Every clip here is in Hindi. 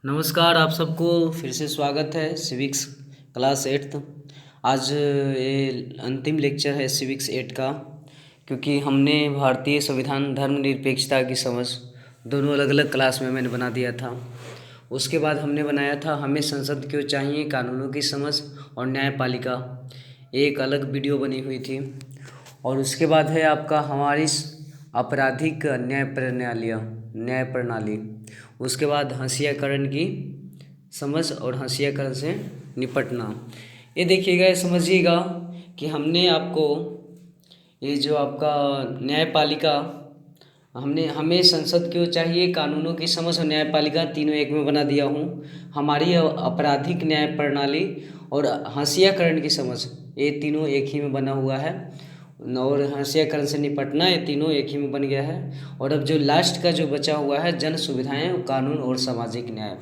नमस्कार, आप सबको फिर से स्वागत है सिविक्स क्लास 8th। आज ये अंतिम लेक्चर है सिविक्स 8 का, क्योंकि हमने भारतीय संविधान धर्मनिरपेक्षता की समझ दोनों अलग अलग क्लास में मैंने बना दिया था। उसके बाद हमने बनाया था हमें संसद क्यों चाहिए, कानूनों की समझ और न्यायपालिका, एक अलग वीडियो बनी हुई थी। और उसके बाद है आपका हमारी आपराधिक न्याय प्रणाली। उसके बाद हंसियाकरण की समझ और हंसियाकरण से निपटना। ये देखिएगा, ये समझिएगा कि हमने आपको ये जो आपका न्यायपालिका, हमें संसद क्यों चाहिए, कानूनों की समझ और न्यायपालिका तीनों एक में बना दिया हूँ। हमारी आपराधिक न्याय प्रणाली और हंसियाकरण की समझ, ये तीनों एक ही में बना हुआ है। और हंसियाकरण से निपटना, ये तीनों एक ही में बन गया है। और अब जो लास्ट का जो बचा हुआ है, जन सुविधाएं, कानून और सामाजिक न्याय।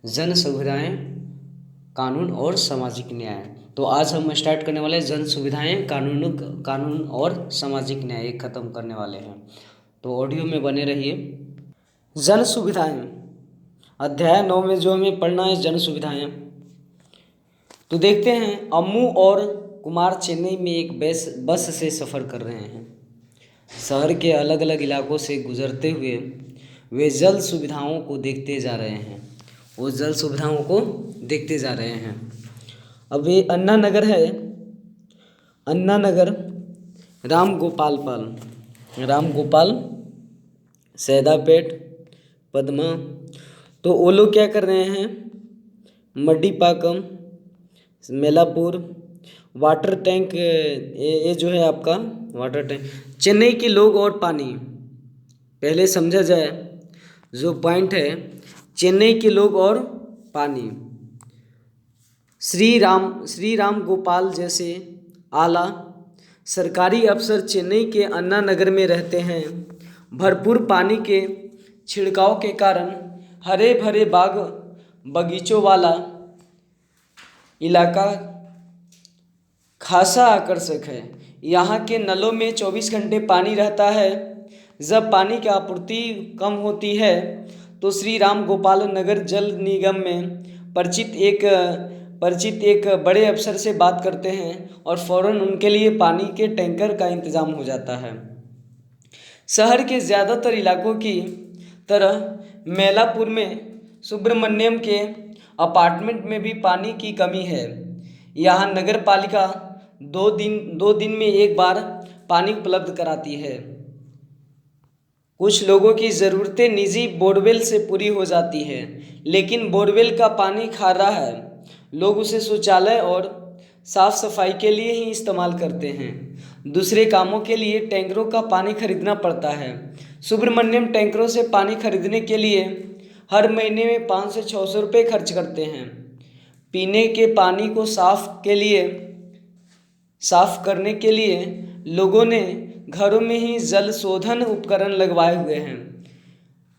जन सुविधाएं, कानून और सामाजिक न्याय। तो आज हम स्टार्ट करने वाले जन सुविधाएं, कानून और सामाजिक न्याय, ये खत्म करने वाले हैं। तो ऑडियो में बने रहिए। जन सुविधाएं, अध्याय 9 में जो हमें पढ़ना है जन सुविधाएं। तो देखते हैं, अम्मू और कुमार चेन्नई में एक बस से सफ़र कर रहे हैं। शहर के अलग अलग इलाकों से गुजरते हुए वे जल सुविधाओं को देखते जा रहे हैं। वो जल सुविधाओं को देखते जा रहे हैं। अब ये अन्ना नगर है, अन्ना नगर, राम गोपाल, सैदापेट, पद्मा। तो वो लोग क्या कर रहे हैं, मड्डीपाकम, मेलापुर, वाटर टैंक, ये जो है आपका वाटर टैंक। चेन्नई के लोग और पानी, पहले समझा जाए जो पॉइंट है, चेन्नई के लोग और पानी। श्री राम गोपाल जैसे आला सरकारी अफसर चेन्नई के अन्ना नगर में रहते हैं। भरपूर पानी के छिड़काव के कारण हरे भरे बाग बगीचों वाला इलाका खासा आकर्षक है। यहाँ के नलों में 24 घंटे पानी रहता है। जब पानी की आपूर्ति कम होती है तो श्री राम गोपाल नगर जल निगम में परिचित एक बड़े अफसर से बात करते हैं और फौरन उनके लिए पानी के टैंकर का इंतजाम हो जाता है। शहर के ज़्यादातर इलाकों की तरह मैलापुर में सुब्रमण्यम के अपार्टमेंट में भी पानी की कमी है। यहाँ नगर पालिका दो दिन में एक बार पानी उपलब्ध कराती है। कुछ लोगों की ज़रूरतें निजी बोरवेल से पूरी हो जाती है, लेकिन बोरवेल का पानी खारा है। लोग उसे शौचालय और साफ सफाई के लिए ही इस्तेमाल करते हैं। दूसरे कामों के लिए टैंकरों का पानी खरीदना पड़ता है। सुब्रमण्यम टैंकरों से पानी खरीदने के लिए हर महीने में 500 से 600 रुपये खर्च करते हैं। पीने के पानी को साफ करने के लिए लोगों ने घरों में ही जल शोधन उपकरण लगवाए हुए हैं।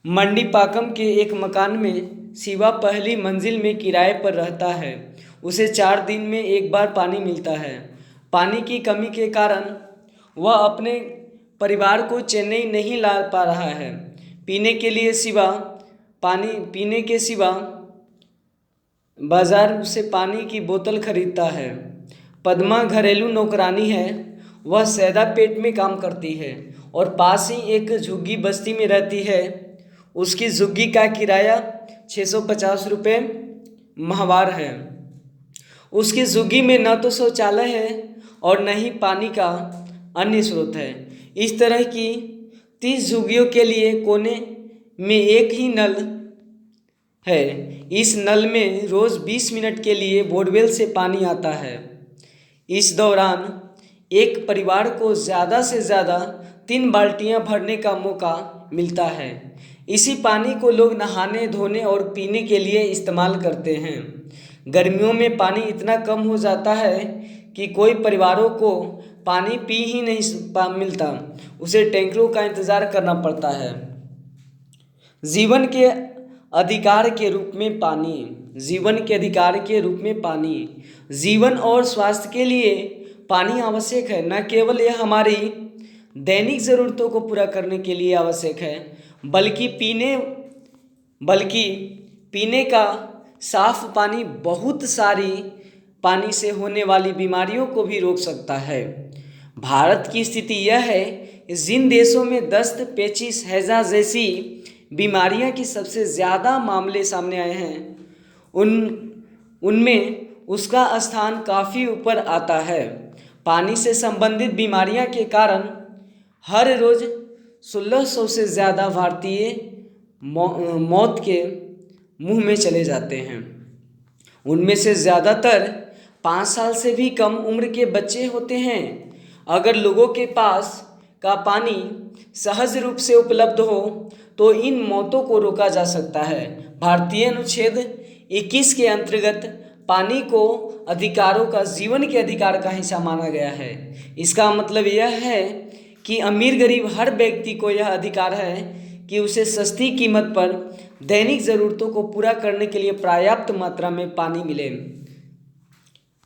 मंडीपाकम के एक मकान में शिवा पहली मंजिल में किराए पर रहता है। उसे 4 दिन में एक बार पानी मिलता है। पानी की कमी के कारण वह अपने परिवार को चेन्नई नहीं ला पा रहा है। पीने के सिवा बाजार से पानी की बोतल खरीदता है। पद्मा घरेलू नौकरानी है। वह सैदापेट में काम करती है और पास ही एक झुग्गी बस्ती में रहती है। उसकी झुग्गी का किराया 650 रुपये माहवार है। उसकी झुग्गी में न तो शौचालय है और न ही पानी का अन्य स्रोत है। इस तरह की 30 झुग्गियों के लिए कोने में एक ही नल है। इस नल में रोज़ 20 मिनट के लिए बोरवेल से पानी आता है। इस दौरान एक परिवार को ज़्यादा से ज़्यादा 3 बाल्टियाँ भरने का मौका मिलता है। इसी पानी को लोग नहाने, धोने और पीने के लिए इस्तेमाल करते हैं। गर्मियों में पानी इतना कम हो जाता है कि कोई परिवारों को पानी पी ही नहीं मिलता, उसे टैंकरों का इंतज़ार करना पड़ता है। जीवन के अधिकार के रूप में पानी, जीवन और स्वास्थ्य के लिए पानी आवश्यक है। न केवल यह हमारी दैनिक ज़रूरतों को पूरा करने के लिए आवश्यक है, बल्कि पीने का साफ पानी बहुत सारी पानी से होने वाली बीमारियों को भी रोक सकता है। भारत की स्थिति यह है कि जिन देशों में दस्त, पेचिश, हैजा जैसी बीमारियां की सबसे ज़्यादा मामले सामने आए हैं उनमें उसका स्थान काफ़ी ऊपर आता है। पानी से संबंधित बीमारियां के कारण हर रोज़ 1600 से ज़्यादा भारतीय मौत के मुंह में चले जाते हैं। उनमें से ज़्यादातर 5 साल से भी कम उम्र के बच्चे होते हैं। अगर लोगों के पास का पानी सहज रूप से उपलब्ध हो तो इन मौतों को रोका जा सकता है। भारतीय अनुच्छेद 21 के अंतर्गत पानी को अधिकारों का जीवन के अधिकार का हिस्सा माना गया है। इसका मतलब यह है कि अमीर गरीब हर व्यक्ति को यह अधिकार है कि उसे सस्ती कीमत पर दैनिक ज़रूरतों को पूरा करने के लिए पर्याप्त मात्रा में पानी मिले।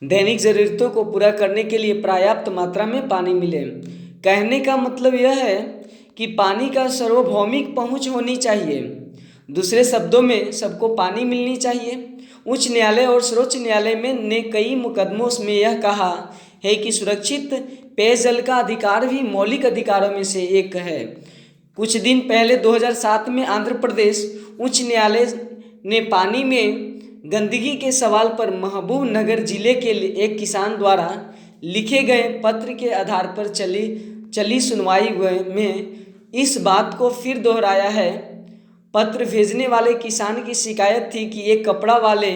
दैनिक ज़रूरतों को पूरा करने के लिए पर्याप्त मात्रा में पानी मिले। कहने का मतलब यह है कि पानी का सार्वभौमिक पहुंच होनी चाहिए। दूसरे शब्दों में सबको पानी मिलनी चाहिए। उच्च न्यायालय और सर्वोच्च न्यायालय ने कई मुकदमों में यह कहा है कि सुरक्षित पेयजल का अधिकार भी मौलिक अधिकारों में से एक है। कुछ दिन पहले 2007 में आंध्र प्रदेश उच्च न्यायालय ने पानी में गंदगी के सवाल पर महबूब नगर जिले के एक किसान द्वारा लिखे गए पत्र के आधार पर चली सुनवाई में इस बात को फिर दोहराया है। पत्र भेजने वाले किसान की शिकायत थी कि एक कपड़ा वाले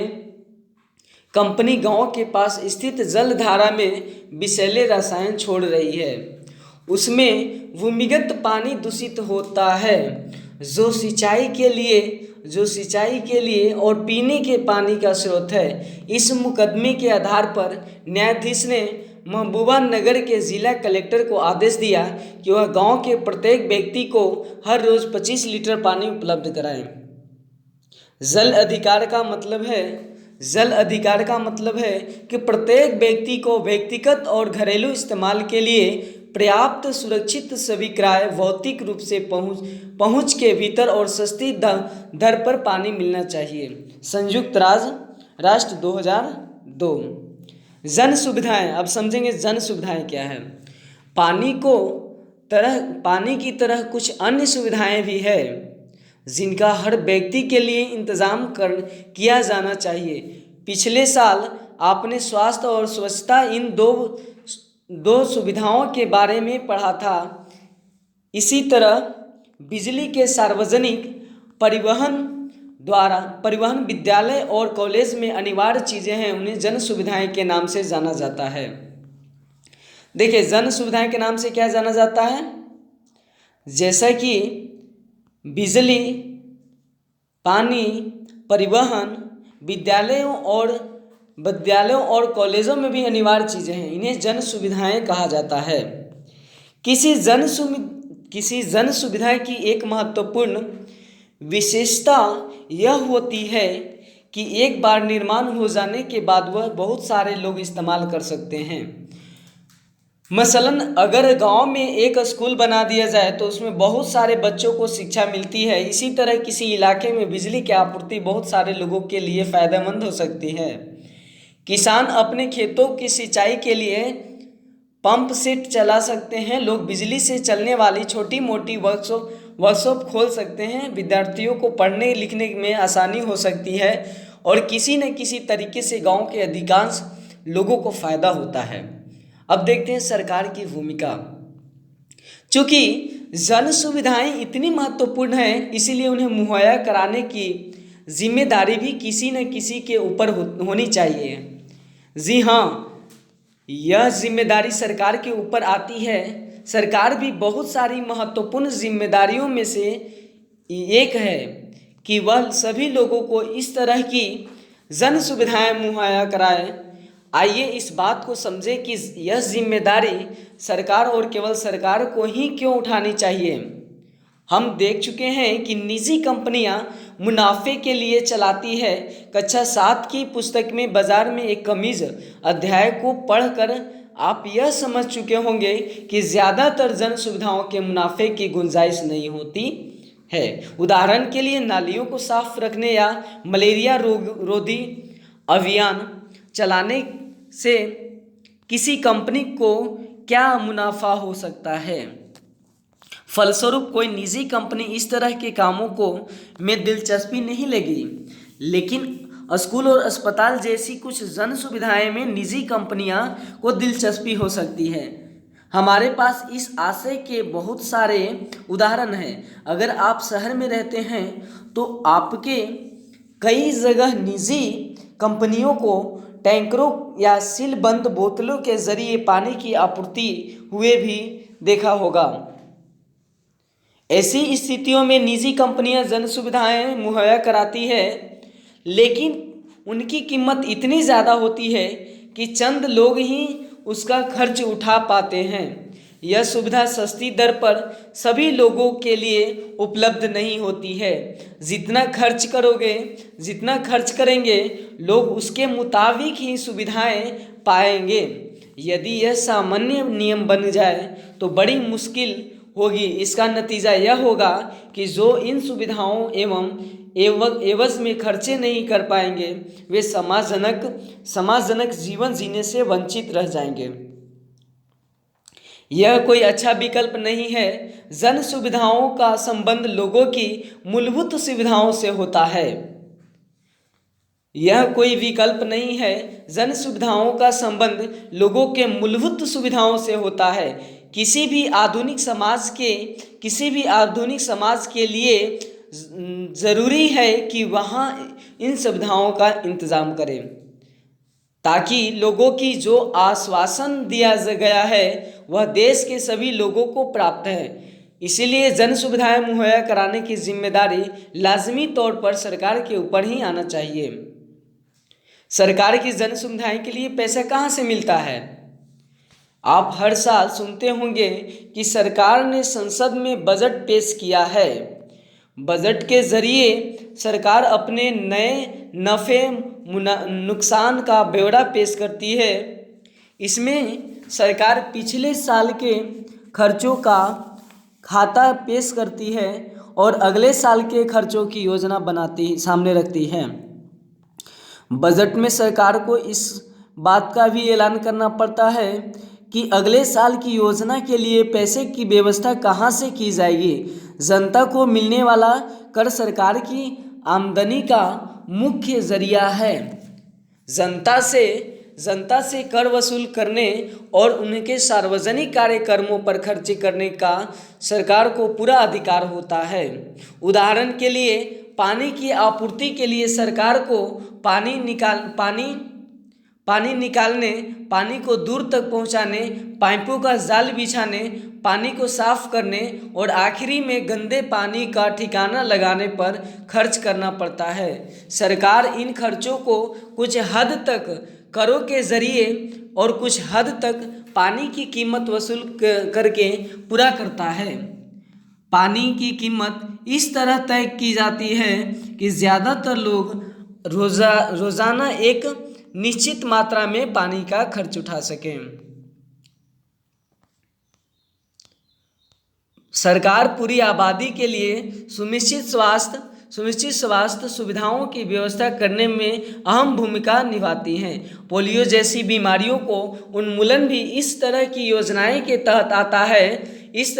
कंपनी गांव के पास स्थित जलधारा में विषैले रसायन छोड़ रही है। उसमें भूमिगत पानी दूषित होता है जो सिंचाई के लिए और पीने के पानी का स्रोत है। इस मुकदमे के आधार पर न्यायाधीश ने महबूबा नगर के जिला कलेक्टर को आदेश दिया कि वह गांव के प्रत्येक व्यक्ति को हर रोज़ 25 लीटर पानी उपलब्ध कराएं। जल अधिकार का मतलब है कि प्रत्येक व्यक्ति को व्यक्तिगत और घरेलू इस्तेमाल के लिए पर्याप्त, सुरक्षित, स्वीकार्य, भौतिक रूप से पहुंच के भीतर और सस्ती दर पर पानी मिलना चाहिए। संयुक्त राष्ट्र 2002। जन सुविधाएं। अब समझेंगे जन सुविधाएं क्या है। पानी की तरह कुछ अन्य सुविधाएं भी है जिनका हर व्यक्ति के लिए इंतजाम किया जाना चाहिए। पिछले साल आपने स्वास्थ्य और स्वच्छता इन दो सुविधाओं के बारे में पढ़ा था। इसी तरह बिजली के सार्वजनिक परिवहन विद्यालय और कॉलेज में अनिवार्य चीज़ें हैं, उन्हें जन सुविधाएं के नाम से जाना जाता है। देखिए, जन सुविधाएं के नाम से क्या जाना जाता है, जैसा कि बिजली, पानी, परिवहन, विद्यालयों और कॉलेजों में भी अनिवार्य चीज़ें हैं, इन्हें जन सुविधाएं कहा जाता है। किसी जन सुविधा की एक महत्वपूर्ण विशेषता यह होती है कि एक बार निर्माण हो जाने के बाद वह बहुत सारे लोग इस्तेमाल कर सकते हैं। मसलन अगर गांव में एक स्कूल बना दिया जाए तो उसमें बहुत सारे बच्चों को शिक्षा मिलती है। इसी तरह किसी इलाके में बिजली की आपूर्ति बहुत सारे लोगों के लिए फ़ायदेमंद हो सकती है। किसान अपने खेतों की सिंचाई के लिए पंप सेट चला सकते हैं। लोग बिजली से चलने वाली छोटी मोटी वर्कशॉप खोल सकते हैं। विद्यार्थियों को पढ़ने लिखने में आसानी हो सकती है और किसी न किसी तरीके से गांव के अधिकांश लोगों को फ़ायदा होता है। अब देखते हैं सरकार की भूमिका। चूँकि जन सुविधाएं इतनी महत्वपूर्ण हैं, इसीलिए उन्हें मुहैया कराने की जिम्मेदारी भी किसी न किसी के ऊपर होनी चाहिए। जी हाँ, यह जिम्मेदारी सरकार के ऊपर आती है। सरकार भी बहुत सारी महत्वपूर्ण जिम्मेदारियों में से एक है कि वह सभी लोगों को इस तरह की जन सुविधाएं मुहैया कराए। आइए इस बात को समझें कि यह जिम्मेदारी सरकार और केवल सरकार को ही क्यों उठानी चाहिए। हम देख चुके हैं कि निजी कंपनियां मुनाफे के लिए चलाती है। कक्षा 7 की पुस्तक में बाजार में एक कमीज अध्याय को पढ़कर आप यह समझ चुके होंगे कि ज़्यादातर जन सुविधाओं के मुनाफे की गुंजाइश नहीं होती है। उदाहरण के लिए नालियों को साफ रखने या मलेरिया रोधी अभियान चलाने से किसी कंपनी को क्या मुनाफा हो सकता है। फलस्वरूप कोई निजी कंपनी इस तरह के कामों को में दिलचस्पी नहीं लेगी, लेकिन स्कूल और अस्पताल जैसी कुछ जन सुविधाएं में निजी कंपनियां को दिलचस्पी हो सकती है। हमारे पास इस आशय के बहुत सारे उदाहरण हैं। अगर आप शहर में रहते हैं तो आपके कई जगह निजी कंपनियों को टैंकरों या सीलबंद बोतलों के जरिए पानी की आपूर्ति हुए भी देखा होगा। ऐसी स्थितियों में निजी कंपनियां जन सुविधाएं मुहैया कराती है, लेकिन उनकी कीमत इतनी ज़्यादा होती है कि चंद लोग ही उसका खर्च उठा पाते हैं। यह सुविधा सस्ती दर पर सभी लोगों के लिए उपलब्ध नहीं होती है। जितना खर्च करेंगे लोग उसके मुताबिक ही सुविधाएं पाएंगे। यदि यह सामान्य नियम बन जाए तो बड़ी मुश्किल होगी। इसका नतीजा यह होगा कि जो इन सुविधाओं एवज में खर्चे नहीं कर पाएंगे वे समाजजनक जीवन जीने से वंचित रह जाएंगे। यह कोई अच्छा विकल्प नहीं है। जन सुविधाओं का संबंध लोगों की मूलभूत सुविधाओं से होता है। यह कोई विकल्प नहीं है। जन सुविधाओं का संबंध लोगों के मूलभूत सुविधाओं से होता है। किसी भी आधुनिक समाज के लिए ज़रूरी है कि वहाँ इन सुविधाओं का इंतज़ाम करें ताकि लोगों की जो आश्वासन दिया गया है वह देश के सभी लोगों को प्राप्त है। इसीलिए जन सुविधाएं मुहैया कराने की जिम्मेदारी लाजमी तौर पर सरकार के ऊपर ही आना चाहिए। सरकार की जन सुविधाएं के लिए पैसा कहाँ से मिलता है? आप हर साल सुनते होंगे कि सरकार ने संसद में बजट पेश किया है। बजट के जरिए सरकार अपने नए नफ़े नुकसान का ब्यौरा पेश करती है। इसमें सरकार पिछले साल के खर्चों का खाता पेश करती है और अगले साल के खर्चों की योजना सामने रखती है। बजट में सरकार को इस बात का भी ऐलान करना पड़ता है कि अगले साल की योजना के लिए पैसे की व्यवस्था कहाँ से की जाएगी। जनता को मिलने वाला कर सरकार की आमदनी का मुख्य जरिया है। जनता से कर वसूल करने और उनके सार्वजनिक कार्यक्रमों पर खर्च करने का सरकार को पूरा अधिकार होता है। उदाहरण के लिए पानी की आपूर्ति के लिए सरकार को पानी निकालने, पानी को दूर तक पहुंचाने, पाइपों का जाल बिछाने, पानी को साफ करने और आखिरी में गंदे पानी का ठिकाना लगाने पर खर्च करना पड़ता है। सरकार इन खर्चों को कुछ हद तक करों के जरिए और कुछ हद तक पानी की कीमत वसूल करके पूरा करता है। पानी की कीमत इस तरह तय की जाती है कि ज़्यादातर लोग रोज़ाना एक निश्चित मात्रा में पानी का खर्च उठा सकें। सरकार पूरी आबादी के लिए सुनिश्चित स्वास्थ्य सुविधाओं की व्यवस्था करने में अहम भूमिका निभाती हैं। पोलियो जैसी बीमारियों को उन्मूलन भी इस तरह की योजनाएं के तहत आता है। इस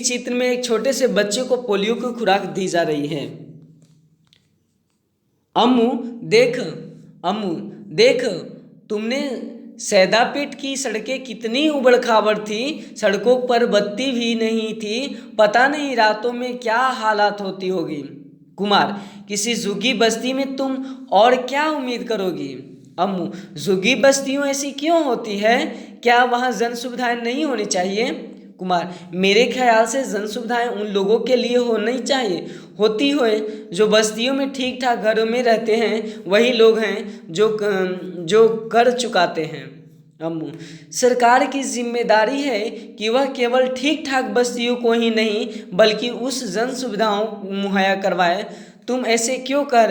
चित्र में एक छोटे से बच्चे को पोलियो की खुराक दी जा रही है। अम्मू देख, तुमने सैदापेट की सड़कें कितनी उबड़ खाबड़ थी। सड़कों पर बत्ती भी नहीं थी। पता नहीं रातों में क्या हालात होती होगी। कुमार, किसी झुग्गी बस्ती में तुम और क्या उम्मीद करोगी? अम्मू, झुग्गी बस्तियों ऐसी क्यों होती है? क्या वहाँ जन सुविधाएं नहीं होनी चाहिए? कुमार, मेरे ख्याल से जन सुविधाएं उन लोगों के लिए होनी चाहिए होती हुए जो बस्तियों में ठीक ठाक घरों में रहते हैं। वही लोग हैं जो कर चुकाते हैं। अम्मू, सरकार की जिम्मेदारी है कि वह केवल ठीक ठाक बस्तियों को ही नहीं बल्कि उस जन सुविधाओं मुहैया करवाए। तुम ऐसे क्यों कह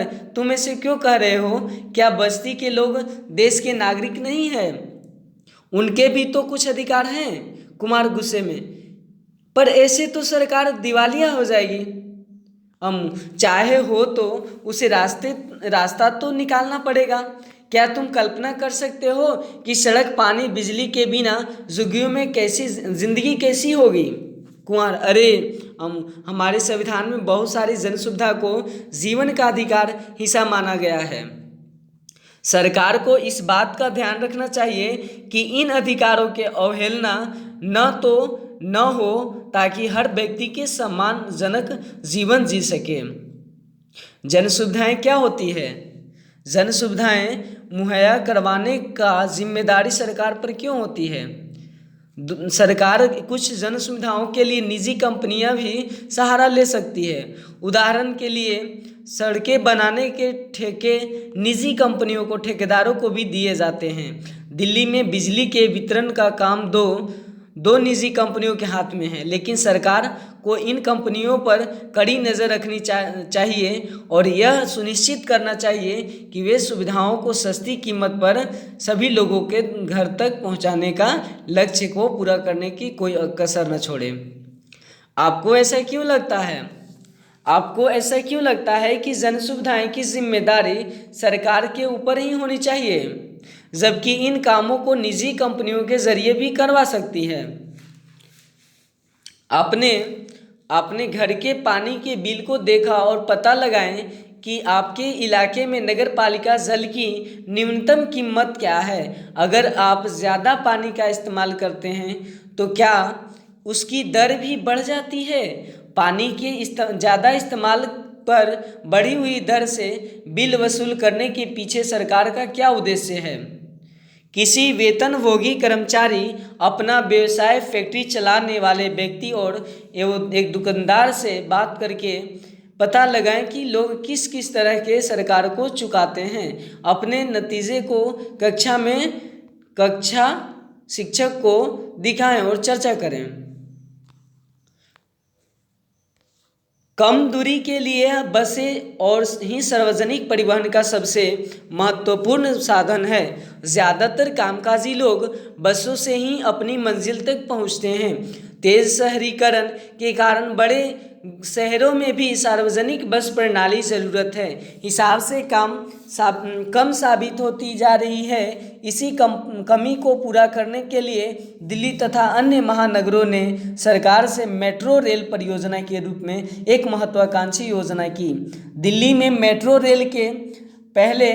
रहे हो? क्या बस्ती के लोग देश के नागरिक नहीं हैं? उनके भी तो कुछ अधिकार हैं। कुमार गुस्से में, पर ऐसे तो सरकार दिवालिया हो जाएगी। हम चाहे हो तो उसे रास्ता तो निकालना पड़ेगा। क्या तुम कल्पना कर सकते हो कि सड़क, पानी, बिजली के बिना झुग्गियों में कैसी जिंदगी कैसी होगी? कुंवर, अरे हमारे संविधान में बहुत सारी जन सुविधा को जीवन का अधिकार हिस्सा माना गया है। सरकार को इस बात का ध्यान रखना चाहिए कि इन अधिकारों के अवहेलना न हो, ताकि हर व्यक्ति के सम्मानजनक जीवन जी सके। जन सुविधाएं क्या होती है? जन सुविधाएं मुहैया करवाने का जिम्मेदारी सरकार पर क्यों होती है? सरकार कुछ जन सुविधाओं के लिए निजी कंपनियां भी सहारा ले सकती है। उदाहरण के लिए सड़कें बनाने के ठेके निजी कंपनियों को, ठेकेदारों को भी दिए जाते हैं। दिल्ली में बिजली के वितरण का काम दो निजी कंपनियों के हाथ में है, लेकिन सरकार को इन कंपनियों पर कड़ी नज़र रखनी चाहिए और यह सुनिश्चित करना चाहिए कि वे सुविधाओं को सस्ती कीमत पर सभी लोगों के घर तक पहुंचाने का लक्ष्य को पूरा करने की कोई कसर न छोड़े। आपको ऐसा क्यों लगता है? आपको ऐसा क्यों लगता है कि जन सुविधाएं की जिम्मेदारी सरकार के ऊपर ही होनी चाहिए, जबकि इन कामों को निजी कंपनियों के जरिए भी करवा सकती है? आपने घर के पानी के बिल को देखा और पता लगाएं कि आपके इलाके में नगर पालिका जल की न्यूनतम कीमत क्या है। अगर आप ज़्यादा पानी का इस्तेमाल करते हैं तो क्या उसकी दर भी बढ़ जाती है? पानी के ज़्यादा इस्तेमाल पर बढ़ी हुई दर से बिल वसूल करने के पीछे सरकार का क्या उद्देश्य है? किसी वेतनभोगी कर्मचारी, अपना व्यवसाय, फैक्ट्री चलाने वाले व्यक्ति और एक दुकानदार से बात करके पता लगाएं कि लोग किस किस तरह के सरकार को चुकाते हैं। अपने नतीजे को कक्षा शिक्षक को दिखाएं और चर्चा करें। कम दूरी के लिए बसें और ही सार्वजनिक परिवहन का सबसे महत्वपूर्ण साधन है। ज़्यादातर कामकाजी लोग बसों से ही अपनी मंजिल तक पहुंचते हैं। तेज शहरीकरण के कारण बड़े शहरों में भी सार्वजनिक बस प्रणाली ज़रूरत है हिसाब से कम साबित होती जा रही है। इसी कमी को पूरा करने के लिए दिल्ली तथा अन्य महानगरों ने सरकार से मेट्रो रेल परियोजना के रूप में एक महत्वाकांक्षी योजना की। दिल्ली में मेट्रो रेल के पहले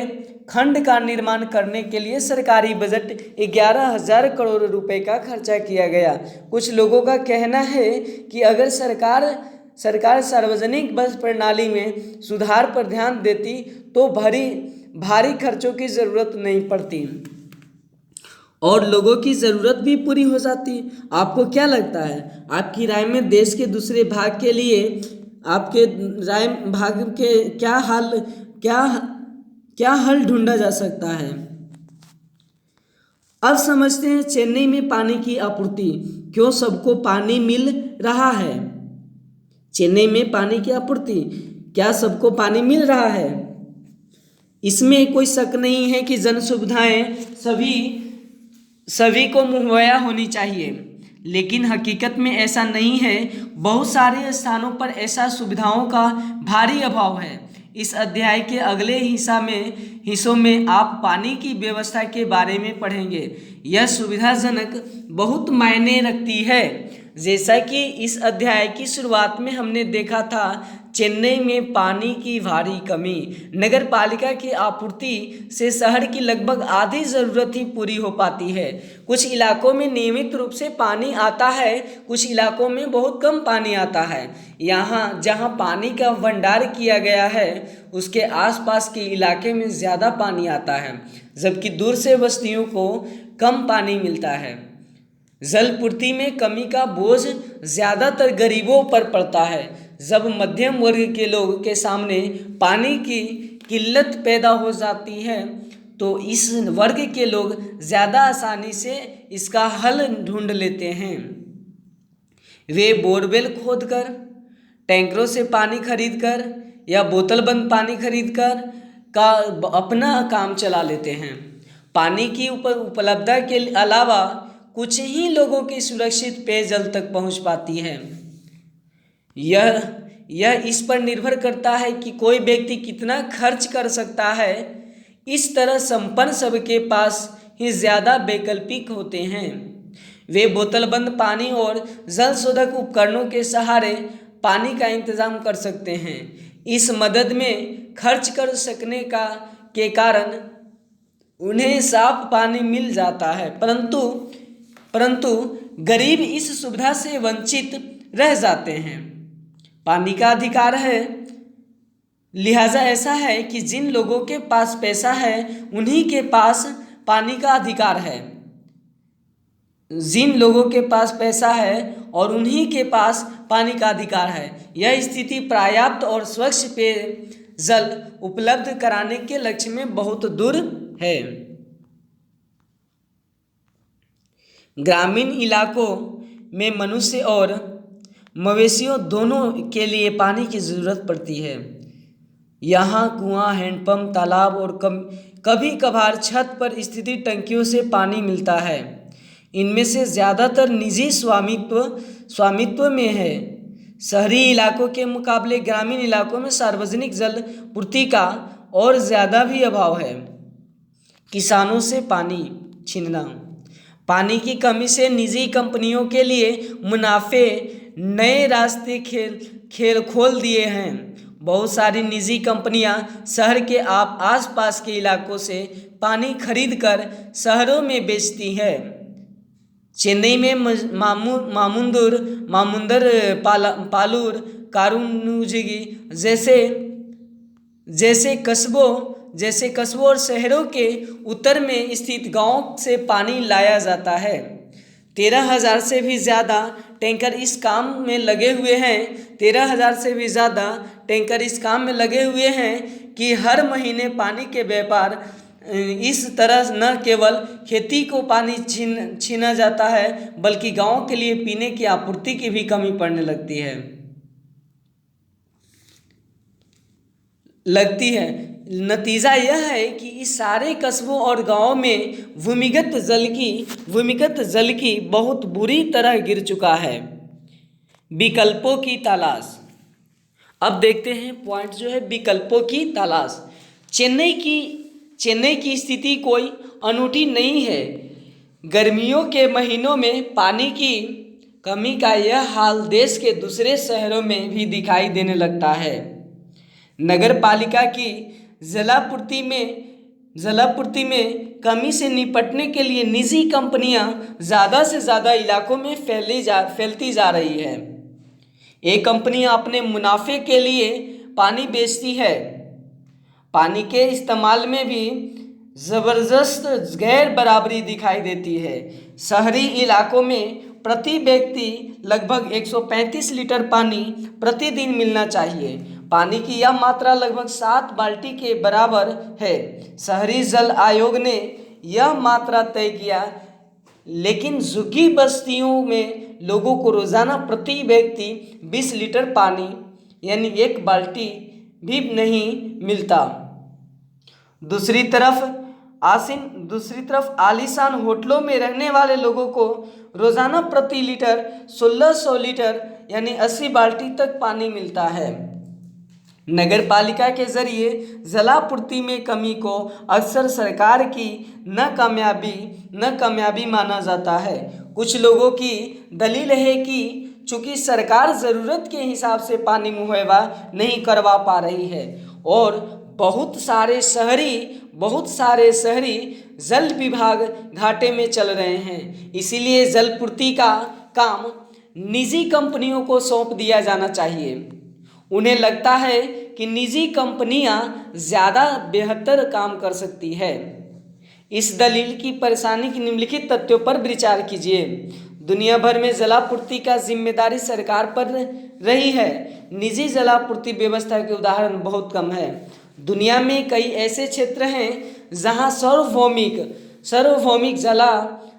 खंड का निर्माण करने के लिए सरकारी बजट 11,000 करोड़ रुपए का खर्चा किया गया। कुछ लोगों का कहना है कि अगर सरकार सार्वजनिक बस प्रणाली में सुधार पर ध्यान देती तो भारी खर्चों की ज़रूरत नहीं पड़ती और लोगों की ज़रूरत भी पूरी हो जाती। आपको क्या लगता है? आपकी राय में देश के दूसरे भाग के लिए आपके राय भाग के क्या हल ढूंढा जा सकता है? अब समझते हैं चेन्नई में पानी की आपूर्ति क्यों सबको पानी मिल रहा है। चेन्नई में पानी की आपूर्ति क्या सबको पानी मिल रहा है? इसमें कोई शक नहीं है कि जन सुविधाएं सभी को मुहैया होनी चाहिए, लेकिन हकीकत में ऐसा नहीं है। बहुत सारे स्थानों पर ऐसा सुविधाओं का भारी अभाव है। इस अध्याय के अगले हिस्सों में आप पानी की व्यवस्था के बारे में पढ़ेंगे। यह सुविधाजनक बहुत मायने रखती है। जैसा कि इस अध्याय की शुरुआत में हमने देखा था, चेन्नई में पानी की भारी कमी, नगर पालिका की आपूर्ति से शहर की लगभग आधी ज़रूरत ही पूरी हो पाती है। कुछ इलाकों में नियमित रूप से पानी आता है, कुछ इलाकों में बहुत कम पानी आता है। जहां पानी का भंडार किया गया है उसके आसपास के इलाके में ज़्यादा पानी आता है, जबकि दूर से बस्तियों को कम पानी मिलता है। जल पूर्ति में कमी का बोझ ज़्यादातर गरीबों पर पड़ता है। जब मध्यम वर्ग के लोगों के सामने पानी की किल्लत पैदा हो जाती है तो इस वर्ग के लोग ज़्यादा आसानी से इसका हल ढूंढ लेते हैं। वे बोरवेल खोदकर, टैंकरों से पानी खरीदकर या बोतल बंद पानी खरीदकर अपना काम चला लेते हैं। पानी की उपलब्धता के अलावा कुछ ही लोगों की सुरक्षित पेयजल तक पहुंच पाती है। यह यह इस पर निर्भर करता है कि कोई व्यक्ति कितना खर्च कर सकता है। इस तरह संपन्न सबके पास ही ज़्यादा वैकल्पिक होते हैं। वे बोतलबंद पानी और जल शोधक उपकरणों के सहारे पानी का इंतजाम कर सकते हैं। इस मदद में खर्च कर सकने के कारण उन्हें साफ पानी मिल जाता है, परंतु गरीब इस सुविधा से वंचित रह जाते हैं। पानी का अधिकार है, लिहाजा ऐसा है कि जिन लोगों के पास पैसा है उन्हीं के पास पानी का अधिकार है। जिन लोगों के पास पैसा है और उन्हीं के पास पानी का अधिकार है। यह स्थिति पर्याप्त और स्वच्छ पेयजल उपलब्ध कराने के लक्ष्य में बहुत दूर है। ग्रामीण इलाकों में मनुष्य और मवेशियों दोनों के लिए पानी की ज़रूरत पड़ती है। यहाँ कुआं, हैंडपंप, तालाब और कभी कभार छत पर स्थित टंकियों से पानी मिलता है। इनमें से ज़्यादातर निजी स्वामित्व में है। शहरी इलाकों के मुकाबले ग्रामीण इलाकों में सार्वजनिक जल पूर्ति का और ज़्यादा भी अभाव है। किसानों से पानी छीनना। पानी की कमी से निजी कंपनियों के लिए मुनाफे नए रास्ते खोल दिए हैं। बहुत सारी निजी कंपनियां शहर के आसपास के इलाकों से पानी खरीदकर शहरों में बेचती हैं। चेन्नई में मामुंदर, पालूर, कारुनुजिगी जैसे कस्बों और शहरों के उत्तर में स्थित गांवों से पानी लाया जाता है। 13,000 से भी ज़्यादा टैंकर इस काम में लगे हुए हैं। 13,000 से भी ज़्यादा टैंकर इस काम में लगे हुए हैं कि हर महीने पानी के व्यापार इस तरह न केवल खेती को पानी छीना जाता है, बल्कि गांवों के लिए पीने की आपूर्ति की भी कमी पड़ने लगती है। नतीजा यह है कि इस सारे कस्बों और गांवों में भूमिगत जल की बहुत बुरी तरह गिर चुका है। विकल्पों की तलाश। अब देखते हैं पॉइंट जो है विकल्पों की तलाश। चेन्नई की स्थिति कोई अनूठी नहीं है। गर्मियों के महीनों में पानी की कमी का यह हाल देश के दूसरे शहरों में भी दिखाई देने लगता है। नगर पालिका की जलापूर्ति में कमी से निपटने के लिए निजी कंपनियां ज़्यादा से ज़्यादा इलाकों में फैलती जा रही है। एक कंपनियां अपने मुनाफे के लिए पानी बेचती है। पानी के इस्तेमाल में भी ज़बरदस्त गैर बराबरी दिखाई देती है। शहरी इलाकों में प्रति व्यक्ति लगभग 135 लीटर पानी प्रतिदिन मिलना चाहिए। पानी की यह मात्रा लगभग 7 बाल्टी के बराबर है। शहरी जल आयोग ने यह मात्रा तय किया, लेकिन झुग्गी बस्तियों में लोगों को रोज़ाना प्रति व्यक्ति 20 लीटर पानी यानी 1 बाल्टी भी नहीं मिलता। दूसरी तरफ आलीशान होटलों में रहने वाले लोगों को रोज़ाना प्रति लीटर 1600 लीटर यानी 80 बाल्टी तक पानी मिलता है। नगर पालिका के जरिए जलापूर्ति में कमी को अक्सर सरकार की नाकामयाबी माना जाता है। कुछ लोगों की दलील है कि चूंकि सरकार ज़रूरत के हिसाब से पानी मुहैया नहीं करवा पा रही है और बहुत सारे शहरी जल विभाग घाटे में चल रहे हैं, इसीलिए जलपूर्ति का काम निजी कंपनियों को सौंप दिया जाना चाहिए। उन्हें लगता है कि निजी कंपनियां ज़्यादा बेहतर काम कर सकती है। इस दलील की परेशानी की निम्नलिखित तथ्यों पर विचार कीजिए। दुनिया भर में जलापूर्ति का जिम्मेदारी सरकार पर रही है। निजी जलापूर्ति व्यवस्था के उदाहरण बहुत कम है। दुनिया में कई ऐसे क्षेत्र हैं जहां सार्वभौमिक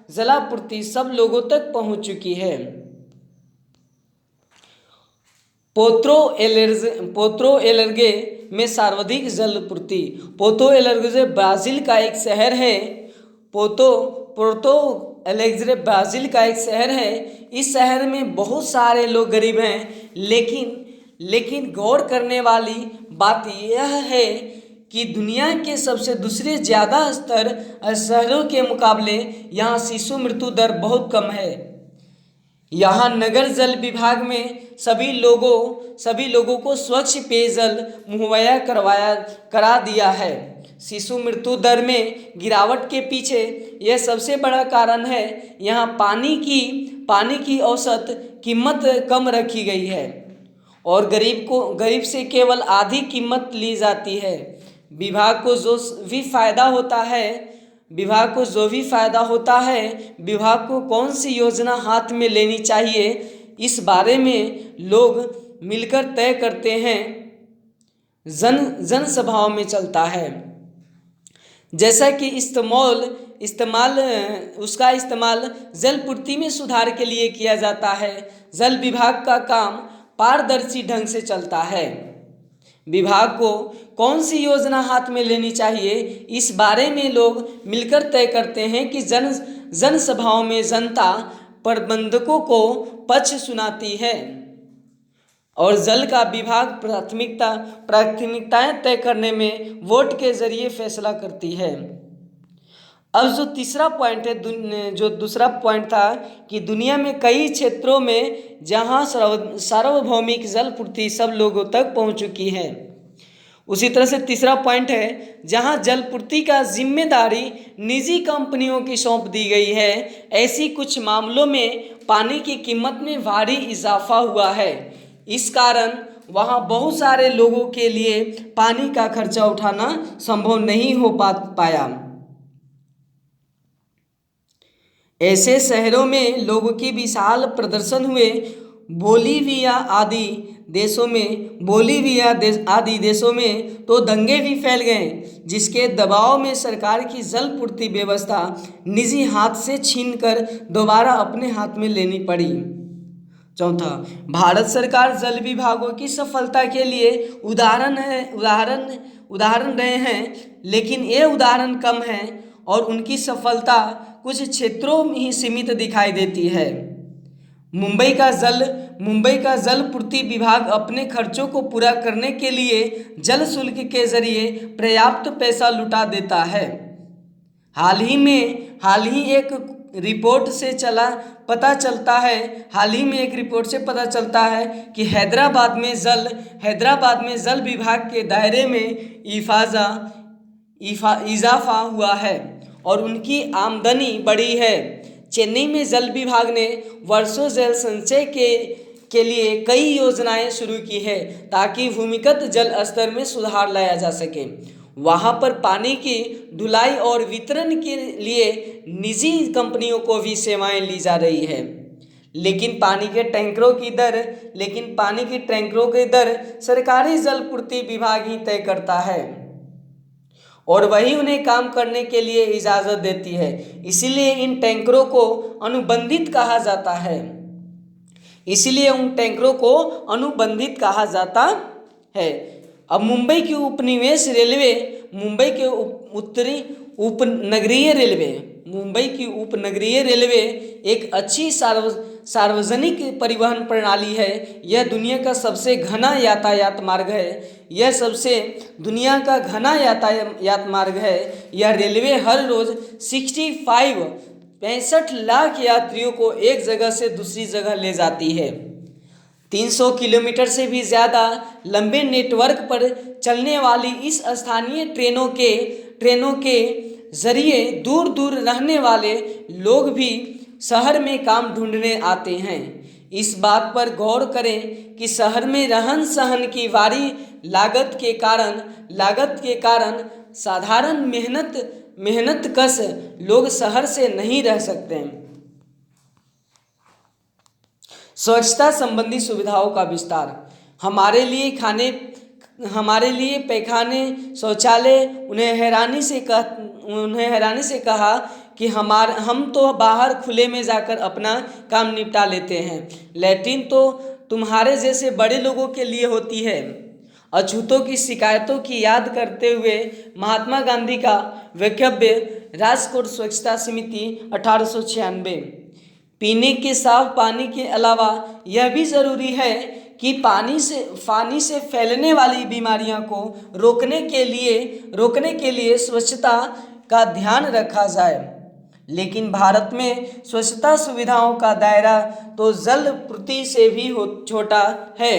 जलापूर्ति सब लोगों तक पहुंच चुकी है। पोर्तो एलेग्रे में सर्वाधिक जलापूर्ति। पोर्तो एलेग्रे ब्राज़ील का एक शहर है। पोर्तो एलेग्रे ब्राज़ील का एक शहर है। इस शहर में बहुत सारे लोग गरीब हैं, लेकिन गौर करने वाली बात यह है कि दुनिया के सबसे दूसरे ज़्यादा स्तर शहरों के मुकाबले यहाँ शिशु मृत्यु दर बहुत कम है। यहाँ नगर जल विभाग में सभी लोगों को स्वच्छ पेयजल मुहैया करा दिया है। शिशु मृत्यु दर में गिरावट के पीछे यह सबसे बड़ा कारण है, यहाँ पानी की औसत कीमत कम रखी गई है और गरीब से केवल आधी कीमत ली जाती है। विभाग को जो भी फायदा होता है, विभाग को कौन सी योजना हाथ में लेनी चाहिए, इस बारे में लोग मिलकर तय करते हैं। जन सभाओं में चलता है। जैसा कि उसका इस्तेमाल जल पूर्ति में सुधार के लिए किया जाता है। जल विभाग का काम पारदर्शी ढंग से चलता है। विभाग को कौन सी योजना हाथ में लेनी चाहिए, इस बारे में लोग मिलकर तय करते हैं कि जन सभाओं में जनता प्रबंधकों को पक्ष सुनाती है और जल का विभाग प्राथमिकताएं तय करने में वोट के जरिए फैसला करती है। अब जो तीसरा पॉइंट है, जो दूसरा पॉइंट था कि दुनिया में कई क्षेत्रों में जहां सार्वभौमिक जल पूर्ति सब लोगों तक पहुंच चुकी है, उसी तरह से तीसरा पॉइंट है जहां जल पूर्ति का जिम्मेदारी निजी कंपनियों की सौंप दी गई है। ऐसी कुछ मामलों में पानी की कीमत में भारी इजाफा हुआ है। इस कारण वहां बहुत सारे लोगों के लिए पानी का खर्चा उठाना संभव नहीं हो पाया। ऐसे शहरों में लोगों के विशाल प्रदर्शन हुए। बोलीविया आदि देशों में तो दंगे भी फैल गए, जिसके दबाव में सरकार की जल पूर्ति व्यवस्था निजी हाथ से छीनकर दोबारा अपने हाथ में लेनी पड़ी। चौथा, भारत सरकार जल विभागों की सफलता के लिए उदाहरण रहे हैं, लेकिन ये उदाहरण कम हैं और उनकी सफलता कुछ क्षेत्रों में ही सीमित दिखाई देती है। मुंबई का जल पूर्ति विभाग अपने खर्चों को पूरा करने के लिए जल शुल्क के जरिए पर्याप्त पैसा लुटा देता है। हाल ही एक रिपोर्ट से पता चलता है कि हैदराबाद में जल विभाग के दायरे में इजाफा हुआ है और उनकी आमदनी बढ़ी है। चेन्नई में जल विभाग ने वर्षों जल संचय के लिए कई योजनाएं शुरू की है ताकि भूमिगत जल स्तर में सुधार लाया जा सके। वहां पर पानी की ढुलाई और वितरण के लिए निजी कंपनियों को भी सेवाएं ली जा रही है, लेकिन पानी के टैंकरों की दर सरकारी जल पूर्ति विभाग ही तय करता है और वही उन्हें काम करने के लिए इजाज़त देती है। इसीलिए इन टैंकरों को अनुबंधित कहा जाता है। अब मुंबई की उपनगरीय रेलवे एक अच्छी सार्वजनिक परिवहन प्रणाली है। यह दुनिया का सबसे घना यातायात मार्ग है। यह रेलवे हर रोज 65 लाख यात्रियों को एक जगह से दूसरी जगह ले जाती है। 300 किलोमीटर से भी ज़्यादा लंबे नेटवर्क पर चलने वाली इस स्थानीय ट्रेनों के जरिए दूर दूर रहने वाले लोग भी शहर में काम ढूंढने आते हैं। इस बात पर गौर करें कि शहर में रहन सहन की भारी लागत के कारण साधारण मेहनतकश लोग शहर से नहीं रह सकते। स्वच्छता संबंधी सुविधाओं का विस्तार। हमारे लिए पैखाने, शौचालय, उन्हें हैरानी से कहा कि हम तो बाहर खुले में जाकर अपना काम निपटा लेते हैं। लैट्रिन तो तुम्हारे जैसे बड़े लोगों के लिए होती है। अछूतों की शिकायतों की याद करते हुए महात्मा गांधी का वक्तव्य, राजकोट स्वच्छता समिति 1896। पीने के साफ पानी के अलावा यह भी ज़रूरी है कि पानी से फैलने वाली बीमारियों को रोकने के लिए स्वच्छता का ध्यान रखा जाए। लेकिन भारत में स्वच्छता सुविधाओं का दायरा तो जल पूर्ति से भी छोटा है।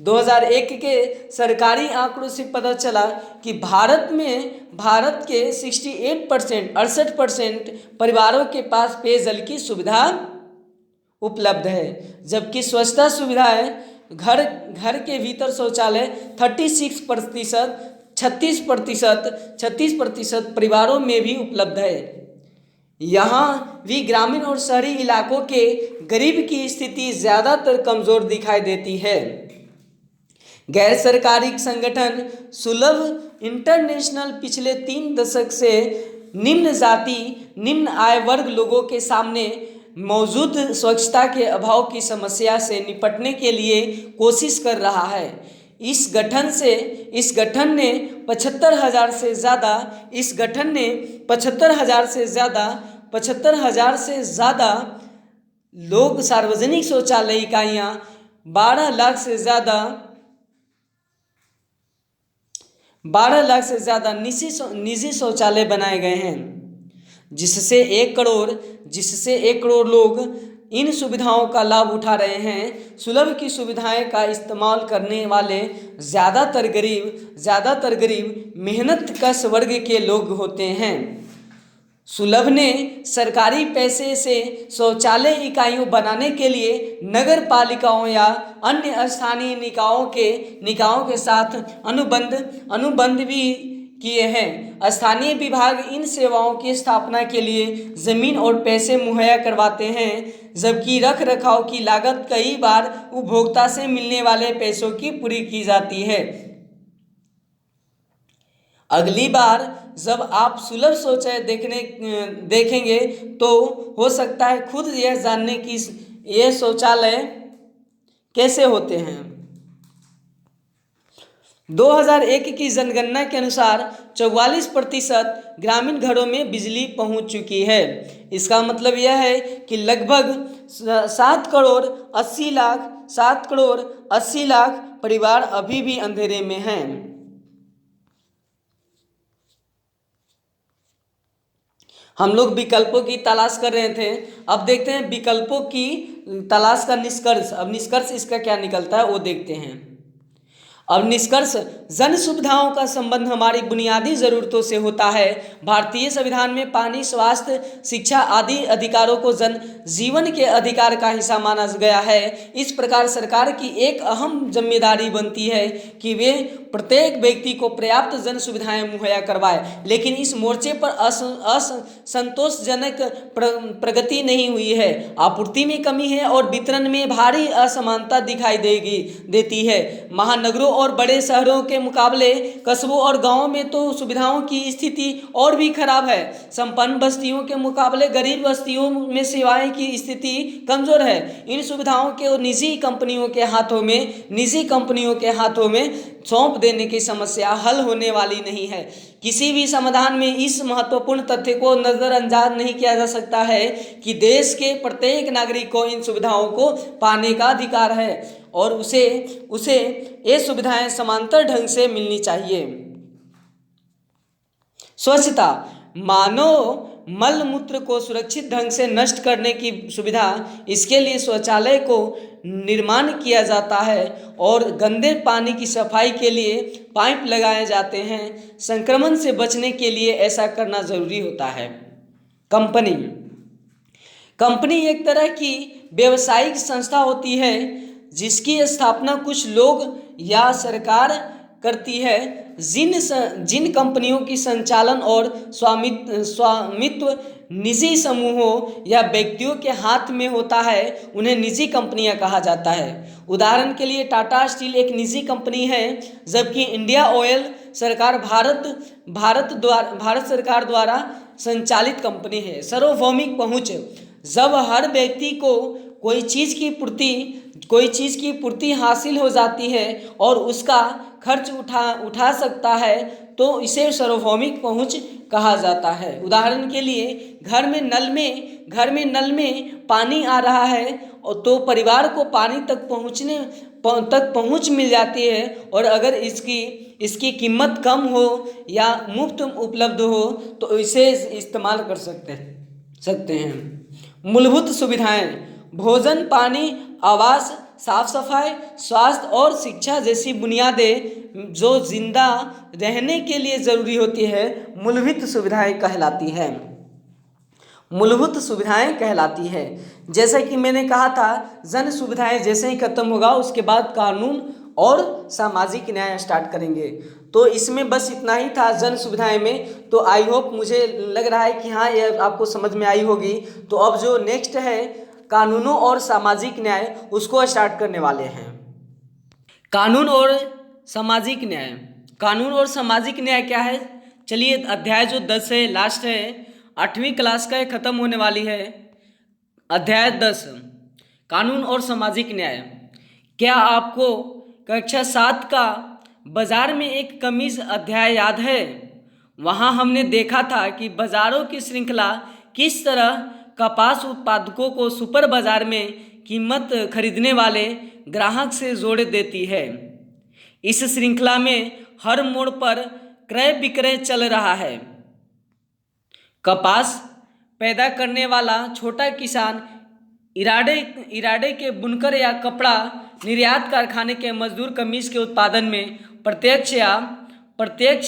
2001 के सरकारी आंकड़ों से पता चला कि भारत के 68% परिवारों के पास पेयजल की सुविधा उपलब्ध है, जबकि स्वच्छता सुविधाएं घर के भीतर शौचालय 36% परिवारों में भी उपलब्ध है। यहाँ भी ग्रामीण और शहरी इलाकों के गरीब की स्थिति ज़्यादातर कमज़ोर दिखाई देती है। गैर सरकारी संगठन सुलभ इंटरनेशनल पिछले 3 दशक से निम्न आय वर्ग लोगों के सामने मौजूद स्वच्छता के अभाव की समस्या से निपटने के लिए कोशिश कर रहा है। इस गठन ने 75,000 से ज़्यादा लोग सार्वजनिक शौचालय इकाइयाँ, 12 लाख से ज़्यादा निजी शौचालय बनाए गए हैं, जिससे 1 करोड़ लोग इन सुविधाओं का लाभ उठा रहे हैं। सुलभ की सुविधाएं का इस्तेमाल करने वाले ज़्यादातर गरीब मेहनतकश वर्ग के लोग होते हैं। सुलभ ने सरकारी पैसे से शौचालय इकाइयों बनाने के लिए नगर पालिकाओं या अन्य स्थानीय निकायों के साथ अनुबंध भी किए हैं। स्थानीय विभाग इन सेवाओं की स्थापना के लिए ज़मीन और पैसे मुहैया करवाते हैं, जबकि रख रखाव की लागत कई बार उपभोक्ता से मिलने वाले पैसों की पूरी की जाती है। अगली बार जब आप सुलभ शौचालय देखेंगे तो हो सकता है खुद यह जानने की ये शौचालय कैसे होते हैं। 2001 की जनगणना के अनुसार 44% ग्रामीण घरों में बिजली पहुंच चुकी है। इसका मतलब यह है कि लगभग 7 करोड़ 80 लाख परिवार अभी भी अंधेरे में हैं। हम लोग विकल्पों की तलाश कर रहे थे, अब देखते हैं विकल्पों की तलाश का निष्कर्ष। अब निष्कर्ष इसका क्या निकलता है वो देखते हैं। अब निष्कर्ष, जन सुविधाओं का संबंध हमारी बुनियादी ज़रूरतों से होता है। भारतीय संविधान में पानी, स्वास्थ्य, शिक्षा आदि अधिकारों को जन जीवन के अधिकार का हिस्सा माना गया है। इस प्रकार सरकार की एक अहम जिम्मेदारी बनती है कि वे प्रत्येक व्यक्ति को पर्याप्त जन सुविधाएं मुहैया करवाए। लेकिन इस मोर्चे पर असंतोषजनक प्रगति नहीं हुई है। आपूर्ति में कमी है और वितरण में भारी असमानता दिखाई देती है। महानगरों और बड़े शहरों के मुकाबले कस्बों और गांवों में तो सुविधाओं की स्थिति और भी खराब है। संपन्न बस्तियों के मुकाबले गरीब बस्तियों में सेवाएं की स्थिति कमजोर है। इन सुविधाओं के निजी कंपनियों के हाथों में सौंप देने की समस्या हल होने वाली नहीं है। किसी भी समाधान में इस महत्वपूर्ण तथ्य को नज़रअंदाज नहीं किया जा सकता है कि देश के प्रत्येक नागरिक को इन सुविधाओं को पाने का अधिकार है और उसे ये सुविधाएं समांतर ढंग से मिलनी चाहिए। स्वच्छता, मानव मल मूत्र को सुरक्षित ढंग से नष्ट करने की सुविधा, इसके लिए शौचालय को निर्माण किया जाता है और गंदे पानी की सफाई के लिए पाइप लगाए जाते हैं। संक्रमण से बचने के लिए ऐसा करना जरूरी होता है। कंपनी एक तरह की व्यावसायिक संस्था होती है जिसकी स्थापना कुछ लोग या सरकार करती है। जिन कंपनियों की संचालन और स्वामित्व निजी समूहों या व्यक्तियों के हाथ में होता है उन्हें निजी कंपनियां कहा जाता है। उदाहरण के लिए टाटा स्टील एक निजी कंपनी है, जबकि इंडिया ऑयल सरकार भारत सरकार द्वारा संचालित कंपनी है। सार्वभौमिक पहुंच, जब हर व्यक्ति को कोई चीज़ की पूर्ति हासिल हो जाती है और उसका खर्च उठा सकता है तो इसे सार्वभौमिक पहुंच कहा जाता है। उदाहरण के लिए घर में नल में पानी आ रहा है और तो परिवार को पानी तक पहुंच मिल जाती है, और अगर इसकी कीमत कम हो या मुफ्त उपलब्ध हो तो इसे इस्तेमाल कर सकते हैं। मूलभूत सुविधाएं, भोजन, पानी, आवास, साफ सफाई, स्वास्थ्य और शिक्षा जैसी बुनियादें जो जिंदा रहने के लिए ज़रूरी होती है मूलभूत सुविधाएं कहलाती है। जैसा कि मैंने कहा था, जन सुविधाएं जैसे ही खत्म होगा उसके बाद कानून और सामाजिक न्याय स्टार्ट करेंगे। तो इसमें बस इतना ही था जन सुविधाएं में। तो आई होप, मुझे लग रहा है कि हाँ ये आपको समझ में आई होगी। तो अब जो नेक्स्ट है कानूनों और सामाजिक न्याय, उसको स्टार्ट करने वाले हैं। कानून और सामाजिक न्याय क्या है? चलिए, अध्याय जो 10 है, लास्ट है, 8वीं क्लास का ख़त्म होने वाली है। अध्याय 10 कानून और सामाजिक न्याय। क्या आपको कक्षा 7 का बाजार में एक कमीज अध्याय याद है? वहाँ हमने देखा था कि बाजारों की श्रृंखला किस तरह कपास उत्पादकों को सुपर बाजार में कीमत खरीदने वाले ग्राहक से जोड़ देती है। इस श्रृंखला में हर मोड़ पर क्रय विक्रय चल रहा है। कपास पैदा करने वाला छोटा किसान, इरादे के बुनकर या कपड़ा निर्यात कारखाने के मजदूर कमीज के उत्पादन में प्रत्यक्ष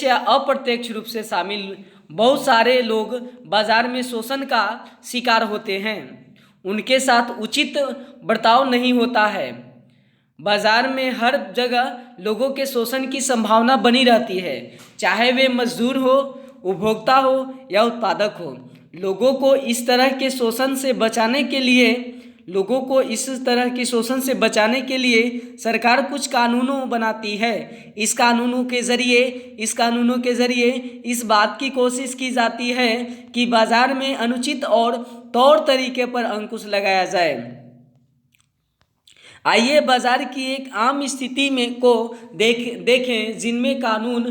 या अप्रत्यक्ष रूप से शामिल बहुत सारे लोग बाजार में शोषण का शिकार होते हैं। उनके साथ उचित बर्ताव नहीं होता है। बाजार में हर जगह लोगों के शोषण की संभावना बनी रहती है, चाहे वे मजदूर हो, उपभोक्ता हो या उत्पादक हो। लोगों को इस तरह के शोषण से बचाने के लिए सरकार कुछ कानूनों बनाती है। इस कानूनों के जरिए इस बात की कोशिश की जाती है कि बाजार में अनुचित और तौर तरीके पर अंकुश लगाया जाए। आइए बाजार की एक आम स्थिति में को देखें जिनमें कानून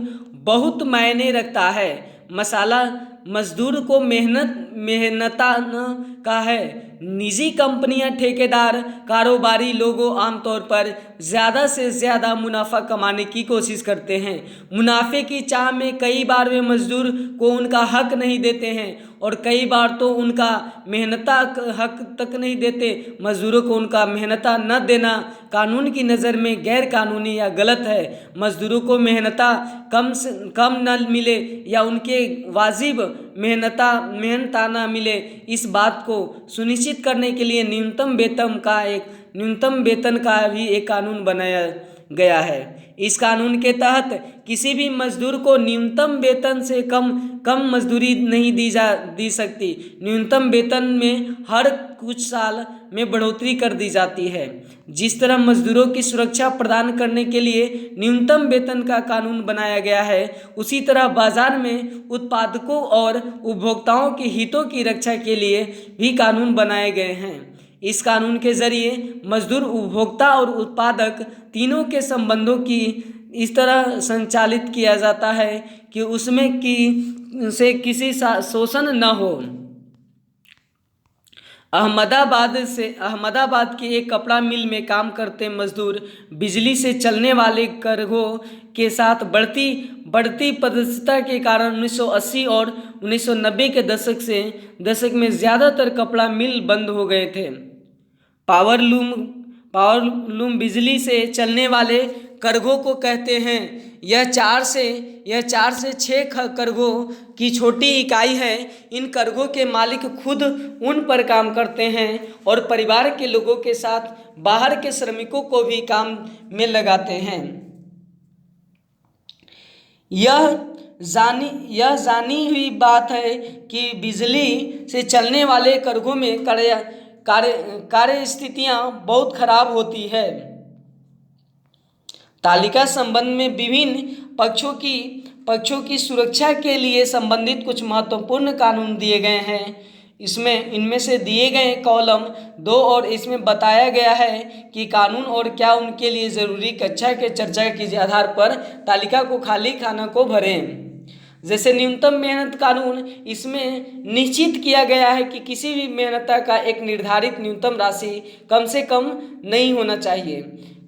बहुत मायने रखता है। मसाला मजदूर को मेहनताना का है। निजी कंपनियां, ठेकेदार, कारोबारी लोगों आमतौर पर ज़्यादा से ज़्यादा मुनाफा कमाने की कोशिश करते हैं। मुनाफे की चाह में कई बार वे मजदूर को उनका हक नहीं देते हैं और कई बार तो उनका मेहनता हक तक नहीं देते। मजदूरों को उनका मेहनता न देना कानून की नज़र में गैर कानूनी या गलत है। मजदूरों को मेहनता कम न मिले या उनके वाजिब मेहनताना मिले, इस बात को सुनिश्चित करने के लिए न्यूनतम वेतन का भी एक कानून बनाया गया है। इस कानून के तहत किसी भी मजदूर को न्यूनतम वेतन से कम मजदूरी नहीं दी सकती। न्यूनतम वेतन में हर कुछ साल में बढ़ोतरी कर दी जाती है। जिस तरह मजदूरों की सुरक्षा प्रदान करने के लिए न्यूनतम वेतन का कानून बनाया गया है, उसी तरह बाजार में उत्पादकों और उपभोक्ताओं के हितों की रक्षा के लिए भी कानून बनाए गए हैं। इस कानून के जरिए मजदूर, उपभोक्ता और उत्पादक तीनों के संबंधों की इस तरह संचालित किया जाता है कि उसमें किसी शोषण न हो। अहमदाबाद के एक कपड़ा मिल में काम करते मजदूर बिजली से चलने वाले करघों के साथ बढ़ती पारदर्शिता के कारण 1980 और 1990 के दशक में ज़्यादातर कपड़ा मिल बंद हो गए थे। पावर लूम बिजली से चलने वाले करघों को कहते हैं। यह 4 से 6 करघों की छोटी इकाई है। इन करघों के मालिक खुद उन पर काम करते हैं और परिवार के लोगों के साथ बाहर के श्रमिकों को भी काम में लगाते हैं। यह जानी हुई बात है कि बिजली से चलने वाले करघों में कार्य स्थितियाँ बहुत खराब होती है। तालिका संबंध में विभिन्न पक्षों की सुरक्षा के लिए संबंधित कुछ महत्वपूर्ण कानून दिए गए हैं। इसमें इनमें से दिए गए कॉलम 2 और इसमें बताया गया है कि कानून और क्या उनके लिए ज़रूरी कक्षा के चर्चा के आधार पर तालिका को खाली खाना को भरें। जैसे न्यूनतम मेहनत कानून, इसमें निश्चित किया गया है कि किसी भी मेहनता का एक निर्धारित न्यूनतम राशि कम से कम नहीं होना चाहिए,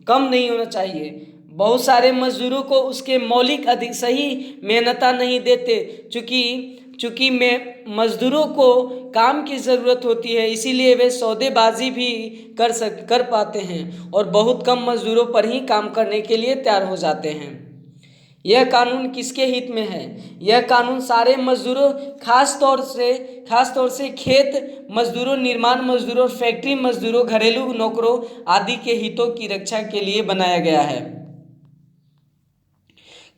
कम नहीं होना चाहिए। बहुत सारे मजदूरों को उसके मौलिक अधिक सही मेहनता नहीं देते, चूँकि मजदूरों को काम की ज़रूरत होती है, इसीलिए वे सौदेबाजी भी कर पाते हैं और बहुत कम मजदूरों पर ही काम करने के लिए तैयार हो जाते हैं। यह कानून किसके हित में है? यह कानून सारे मजदूरों, खास तौर से खेत मजदूरों, निर्माण मजदूरों, फैक्ट्री मजदूरों, घरेलू नौकरों आदि के हितों की रक्षा के लिए बनाया गया है।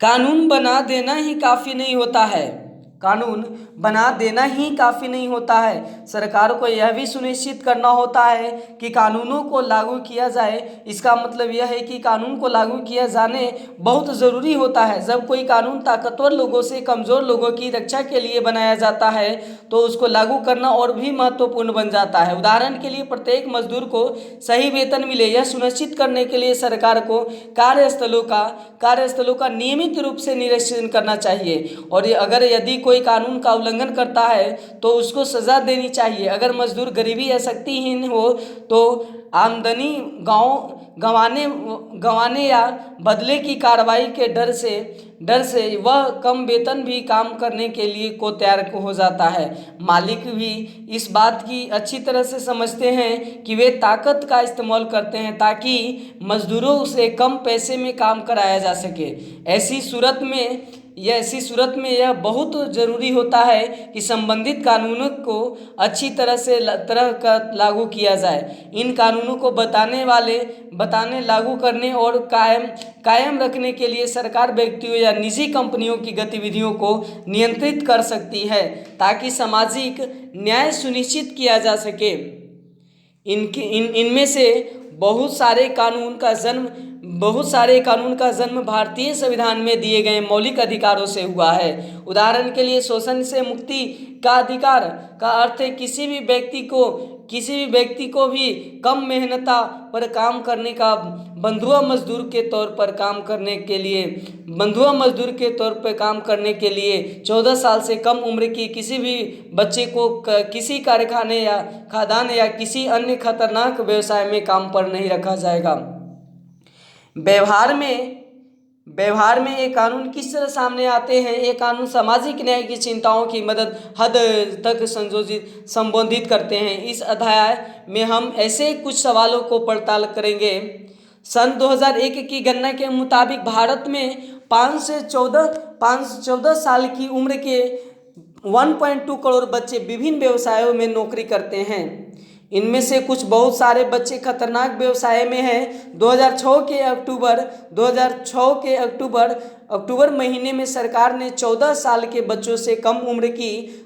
कानून बना देना ही काफ़ी नहीं होता है, कानून बना देना ही काफ़ी नहीं होता है। सरकार को यह भी सुनिश्चित करना होता है कि कानूनों को लागू किया जाए। इसका मतलब यह है कि कानून को लागू किया जाने बहुत ज़रूरी होता है। जब कोई कानून ताकतवर लोगों से कमज़ोर लोगों की रक्षा के लिए बनाया जाता है तो उसको लागू करना और भी महत्वपूर्ण बन जाता है। उदाहरण के लिए प्रत्येक मजदूर को सही वेतन मिले, यह सुनिश्चित करने के लिए सरकार को कार्यस्थलों का नियमित रूप से निरीक्षण करना चाहिए और अगर यदि कोई कानून का उल्लंघन करता है तो उसको सजा देनी चाहिए। अगर मजदूर गरीबी या शक्तिहीन हो तो आमदनी गंवाने या बदले की कार्रवाई के डर से वह कम वेतन भी काम करने के लिए को तैयार हो जाता है। मालिक भी इस बात की अच्छी तरह से समझते हैं कि वे ताकत का इस्तेमाल करते हैं ताकि मजदूरों से कम पैसे में काम कराया जा सके। ऐसी सूरत में यह बहुत ज़रूरी होता है कि संबंधित कानूनों को अच्छी तरह का लागू किया जाए। इन कानूनों को बताने, लागू करने और कायम रखने के लिए सरकार व्यक्तियों या निजी कंपनियों की गतिविधियों को नियंत्रित कर सकती है ताकि सामाजिक न्याय सुनिश्चित किया जा सके। इनमें से बहुत सारे कानून का जन्म भारतीय संविधान में दिए गए मौलिक अधिकारों से हुआ है। उदाहरण के लिए शोषण से मुक्ति का अधिकार का अर्थ है किसी भी व्यक्ति को भी कम मेहनता पर काम करने का बंधुआ मजदूर के तौर पर काम करने के लिए 14 साल से कम उम्र की किसी भी बच्चे को किसी कारखाने या खदान या किसी अन्य खतरनाक व्यवसाय में काम पर नहीं रखा जाएगा। व्यवहार में ये कानून किस तरह सामने आते हैं? ये कानून सामाजिक न्याय की चिंताओं की हद तक संबोधित करते हैं। इस अध्याय में हम ऐसे कुछ सवालों को पड़ताल करेंगे। सन 2001 की गणना के मुताबिक भारत में 5 से 14 साल की उम्र के 1.2 करोड़ बच्चे विभिन्न व्यवसायों में नौकरी करते हैं। इनमें से कुछ बहुत सारे बच्चे खतरनाक व्यवसाय में हैं। 2006 के अक्टूबर महीने में सरकार ने 14 साल के बच्चों से कम उम्र की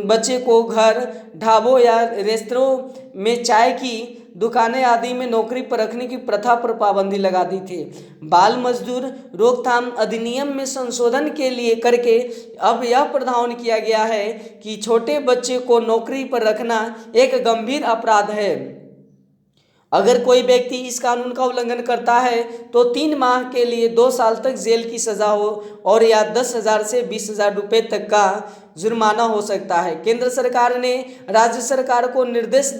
बच्चे को घर, ढाबों या रेस्तरां में चाय की दुकानें आदि में नौकरी पर रखने की प्रथा पर पाबंदी लगा दी थी। बाल मजदूर रोकथाम अधिनियम में संशोधन के लिए करके अब यह प्रावधान किया गया है कि छोटे बच्चे को नौकरी पर रखना एक गंभीर अपराध है। अगर कोई व्यक्ति इस कानून का उल्लंघन करता है तो 3 माह के लिए 2 साल तक जेल की सजा हो और या 10,000 से 20,000 रुपये तक का जुर्माना हो सकता है। केंद्र सरकार ने राज्य सरकार को निर्देश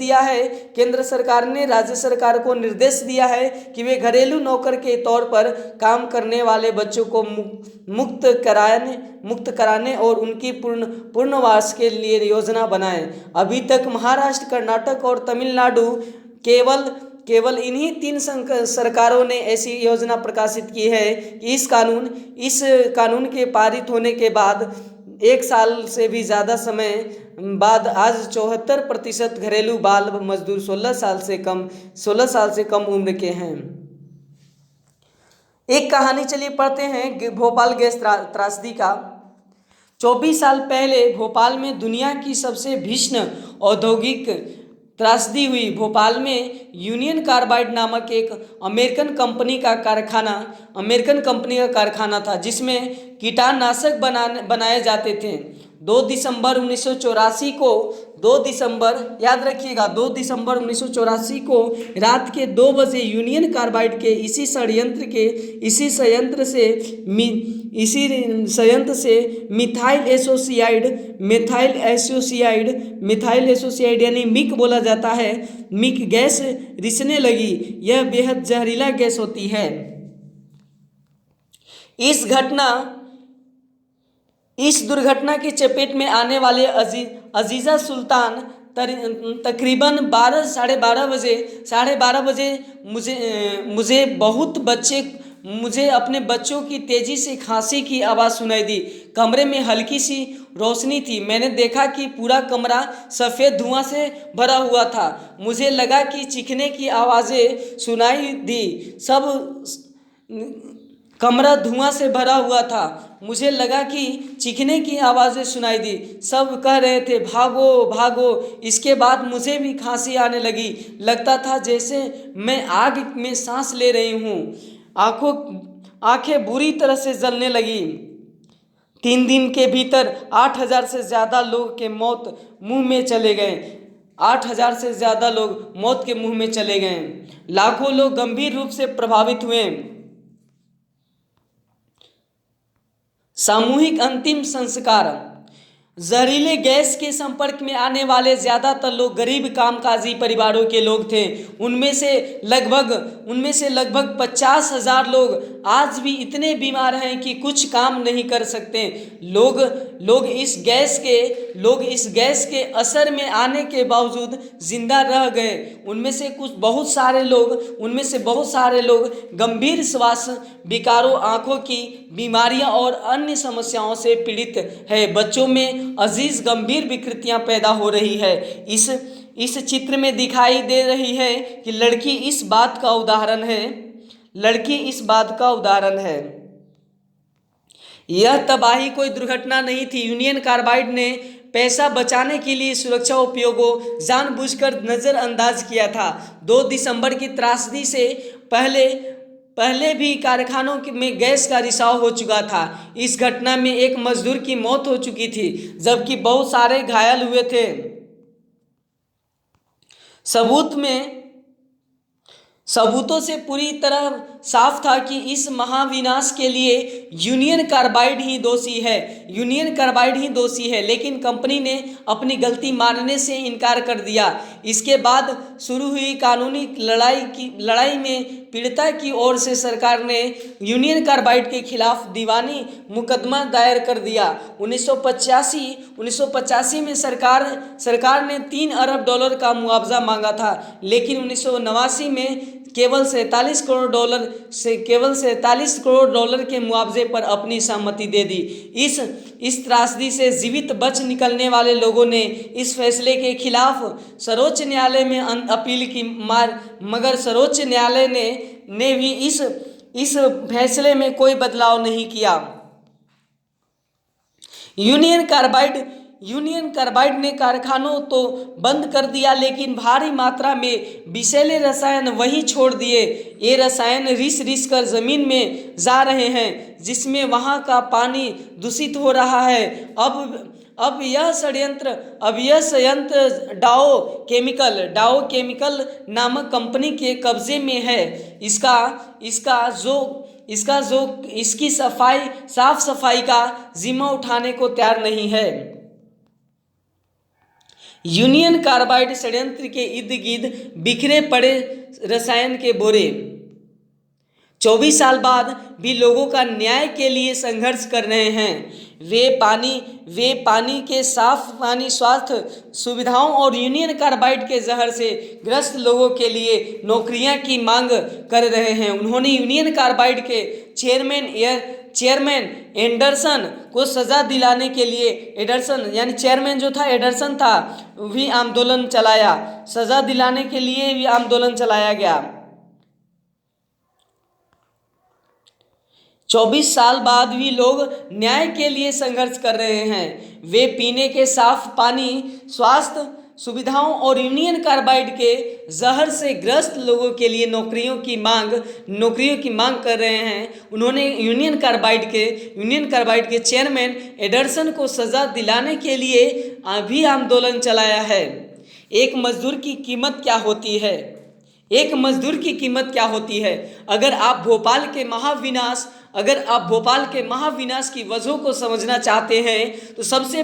दिया है कि वे घरेलू नौकर के तौर पर काम करने वाले बच्चों को मुक्त कराने और उनकी पुनर्वास के लिए योजना बनाएं। अभी तक महाराष्ट्र, कर्नाटक और तमिलनाडु केवल इन्हीं 3 सरकारों ने ऐसी योजना प्रकाशित की है कि इस कानून के पारित होने के बाद 1 साल से भी ज़्यादा समय बाद आज 74% घरेलू बाल मजदूर 16 साल से कम उम्र के हैं। एक कहानी चलिए पढ़ते हैं भोपाल गैस त्रासदी का। 24 साल पहले भोपाल में दुनिया की सबसे भीषण औद्योगिक त्रासदी हुई। भोपाल में यूनियन कार्बाइड नामक एक अमेरिकन कंपनी का कारखाना था जिसमें कीटनाशक बनाए जाते थे। 2 दिसंबर 1984 2 दिसंबर, याद रखिएगा, 2 दिसंबर 1984 को रात के 2 बजे यूनियन कार्बाइड के इसी संयंत्र से मिथाइल एसोसियाइड यानी मिक बोला जाता है, मिक गैस रिसने लगी। यह बेहद जहरीला गैस होती है। इस दुर्घटना की चपेट में आने वाले अजीज़ा सुल्तान तकरीबन 12:30 बजे मुझे अपने बच्चों की तेज़ी से खांसी की आवाज़ सुनाई दी। कमरे में हल्की सी रोशनी थी। मैंने देखा कि पूरा कमरा सफ़ेद धुआं से भरा हुआ था। मुझे लगा कि चीखने की आवाज़ें सुनाई दी। सब कमरा धुआं से भरा हुआ था। मुझे लगा कि चीखने की आवाज़ें सुनाई दी। सब कह रहे थे भागो भागो। इसके बाद मुझे भी खांसी आने लगी। लगता था जैसे मैं आग में सांस ले रही हूँ। आंखें बुरी तरह से जलने लगी। 3 दिन के भीतर 8,000 से ज़्यादा लोग के मौत मुंह में चले गए। 8,000 से ज़्यादा लोग मौत के मुंह में चले गए। लाखों लोग गंभीर रूप से प्रभावित हुए। सामूहिक अंतिम संस्कार। जहरीले गैस के संपर्क में आने वाले ज़्यादातर लोग गरीब कामकाजी परिवारों के लोग थे। उनमें से लगभग 50,000 लोग आज भी इतने बीमार हैं कि कुछ काम नहीं कर सकते। लोग इस गैस के असर में आने के बावजूद जिंदा रह गए। उनमें से बहुत सारे लोग गंभीर श्वास विकारों, आँखों की बीमारियां और अन्य समस्याओं से पीड़ित है। बच्चों में अजीज गंभीर विकृतियां पैदा हो रही है। इस चित्र में दिखाई दे रही है कि लड़की इस बात का उदाहरण है। यह तबाही कोई दुर्घटना नहीं थी। यूनियन कार्बाइड ने पैसा बचाने के लिए सुरक्षा उपयोगों जानबूझकर नज़रअंदाज किया था। 2 दिसंबर की त्रासदी से पहले भी कारखानों में गैस का रिसाव हो चुका था। इस घटना में एक मजदूर की मौत हो चुकी थी, जबकि बहुत सारे घायल हुए थे। सबूतों से पूरी तरह साफ था कि इस महाविनाश के लिए यूनियन कार्बाइड ही दोषी है। लेकिन कंपनी ने अपनी गलती मानने से इनकार कर दिया। इसके बाद शुरू हुई कानूनी लड़ाई में पीड़िता की ओर से सरकार ने यूनियन कार्बाइड के खिलाफ दीवानी मुकदमा दायर कर दिया। 1985 में सरकार ने $3 अरब का मुआवजा मांगा था, लेकिन 1989 में केवल 47 करोड़ डॉलर के मुआवजे पर अपनी सहमति दे दी। इस त्रासदी से जीवित बच निकलने वाले लोगों ने इस फैसले के खिलाफ सर्वोच्च न्यायालय में अपील की, मगर सर्वोच्च न्यायालय ने भी इस फैसले में कोई बदलाव नहीं किया। यूनियन कार्बाइड ने कारखानों तो बंद कर दिया, लेकिन भारी मात्रा में विषैले रसायन वहीं छोड़ दिए। ये रसायन रिस कर जमीन में जा रहे हैं, जिसमें वहां का पानी दूषित हो रहा है। अब यह संयंत्र डाओ केमिकल नामक कंपनी के कब्जे में है। इसकी साफ सफाई का जिम्मा उठाने को तैयार नहीं है। यूनियन कार्बाइड षड्यंत्र के इर्द गिर्द बिखरे पड़े रसायन के बोरे। 24 साल बाद भी लोगों का न्याय के लिए संघर्ष कर रहे हैं। वे पानी के साफ पानी, स्वास्थ्य सुविधाओं और यूनियन कार्बाइड के जहर से ग्रस्त लोगों के लिए नौकरियां की मांग कर रहे हैं। उन्होंने यूनियन कार्बाइड के चेयरमैन एंडरसन को सजा दिलाने के लिए एंडरसन था भी आंदोलन चलाया। सजा दिलाने के लिए भी आंदोलन चलाया गया। 24 साल बाद भी लोग न्याय के लिए संघर्ष कर रहे हैं। वे पीने के साफ पानी, सुविधाओं और यूनियन कार्बाइड के जहर से ग्रस्त लोगों के लिए नौकरियों की मांग कर रहे हैं। उन्होंने यूनियन कार्बाइड के चेयरमैन एडरसन को सजा दिलाने के लिए भी आंदोलन चलाया है। एक मजदूर की कीमत क्या होती है? एक मजदूर की कीमत क्या होती है? अगर आप भोपाल के महाविनाश की वजहों को समझना चाहते हैं तो सबसे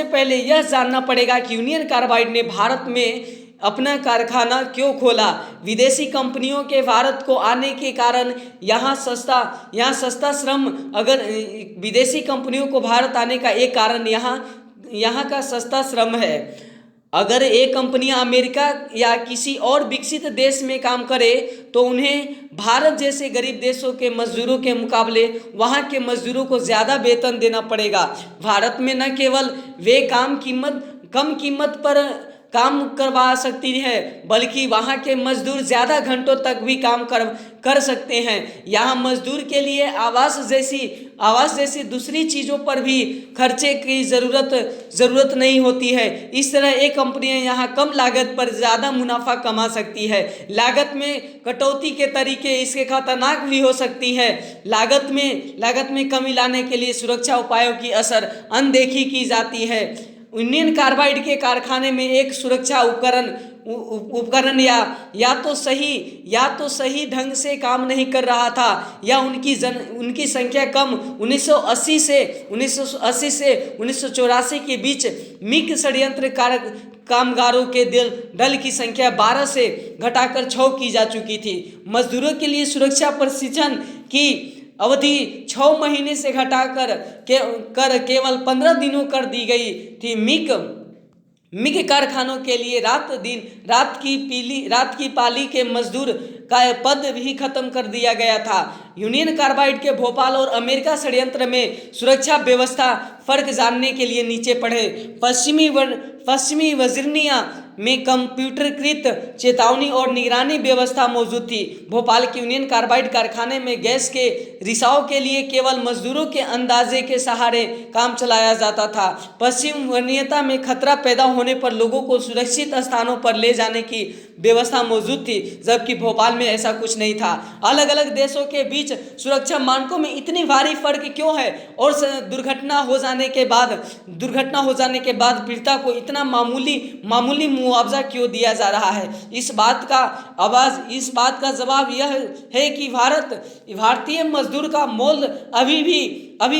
पहले यह जानना पड़ेगा कि यूनियन कार्बाइड ने भारत में अपना कारखाना क्यों खोला। विदेशी कंपनियों के भारत को आने के कारण यहाँ सस्ता श्रम, अगर विदेशी कंपनियों को भारत आने का एक कारण यहाँ का सस्ता श्रम है। अगर ये कंपनियां अमेरिका या किसी और विकसित देश में काम करे तो उन्हें भारत जैसे गरीब देशों के मजदूरों के मुकाबले वहाँ के मजदूरों को ज़्यादा वेतन देना पड़ेगा। भारत में न केवल वे कम कीमत पर काम करवा सकती है बल्कि वहाँ के मजदूर ज़्यादा घंटों तक भी काम कर सकते हैं। यहाँ मजदूर के लिए आवास जैसी दूसरी चीज़ों पर भी खर्चे की ज़रूरत नहीं होती है। इस तरह एक कंपनियाँ यहाँ कम लागत पर ज़्यादा मुनाफा कमा सकती है। लागत में कटौती के तरीके इसके खतरनाक भी हो सकती है। लागत में कमी लाने के लिए सुरक्षा उपायों की असर अनदेखी की जाती है। यूनियन कार्बाइड के कारखाने में एक सुरक्षा उपकरण या तो सही ढंग से काम नहीं कर रहा था या उनकी संख्या कम 1980 से 1984 के बीच मिग षड्यंत्र कामगारों के दल की संख्या 12 से घटाकर 6 की जा चुकी थी। मजदूरों के लिए सुरक्षा प्रशिक्षण की अवधि 6 महीने से घटाकर केवल 15 दिनों कर दी गई थी। मिग कारखानों के लिए रात की पाली के मजदूर का पद भी खत्म कर दिया गया था। यूनियन कार्बाइड के भोपाल और अमेरिका षड्यंत्र में सुरक्षा व्यवस्था फर्क जानने के लिए नीचे पढ़े। पश्चिमी वर्जीनिया में कंप्यूटरीकृत चेतावनी और निगरानी व्यवस्था मौजूद थी। भोपाल के यूनियन कार्बाइड कारखाने में गैस के रिसाव के लिए केवल मजदूरों के अंदाजे के सहारे काम चलाया जाता था। पश्चिम वर्जीनिया में खतरा पैदा होने पर लोगों को सुरक्षित स्थानों पर ले जाने की व्यवस्था मौजूद थी, जबकि भोपाल में ऐसा कुछ नहीं था। अलग अलग देशों के बीच सुरक्षा मानकों में इतनी भारी फर्क क्यों है और दुर्घटना हो जाने के बाद पीड़िता को इतना मामूली मुआवजा क्यों दिया जा रहा है? इस बात का जवाब यह है कि भारतीय मजदूर का मोल अभी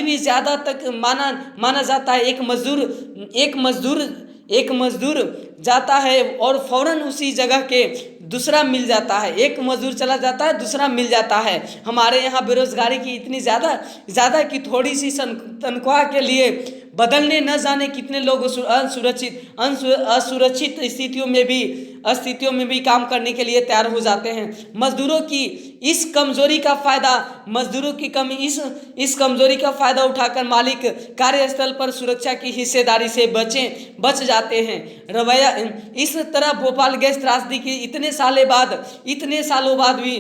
भी ज्यादा तक माना जाता है। एक मजदूर जाता है और फौरन उसी जगह के दूसरा मिल जाता है। एक मजदूर चला जाता है, दूसरा मिल जाता है। हमारे यहाँ बेरोजगारी की इतनी ज़्यादा कि थोड़ी सी तनख्वाह के लिए बदलने न जाने कितने लोग असुरक्षित स्थितियों में भी काम करने के लिए तैयार हो जाते हैं। मजदूरों की इस कमजोरी का फायदा उठाकर मालिक कार्यस्थल पर सुरक्षा की हिस्सेदारी से बच जाते हैं। रवैया इस तरह भोपाल गैस त्रासदी की इतने सालों बाद भी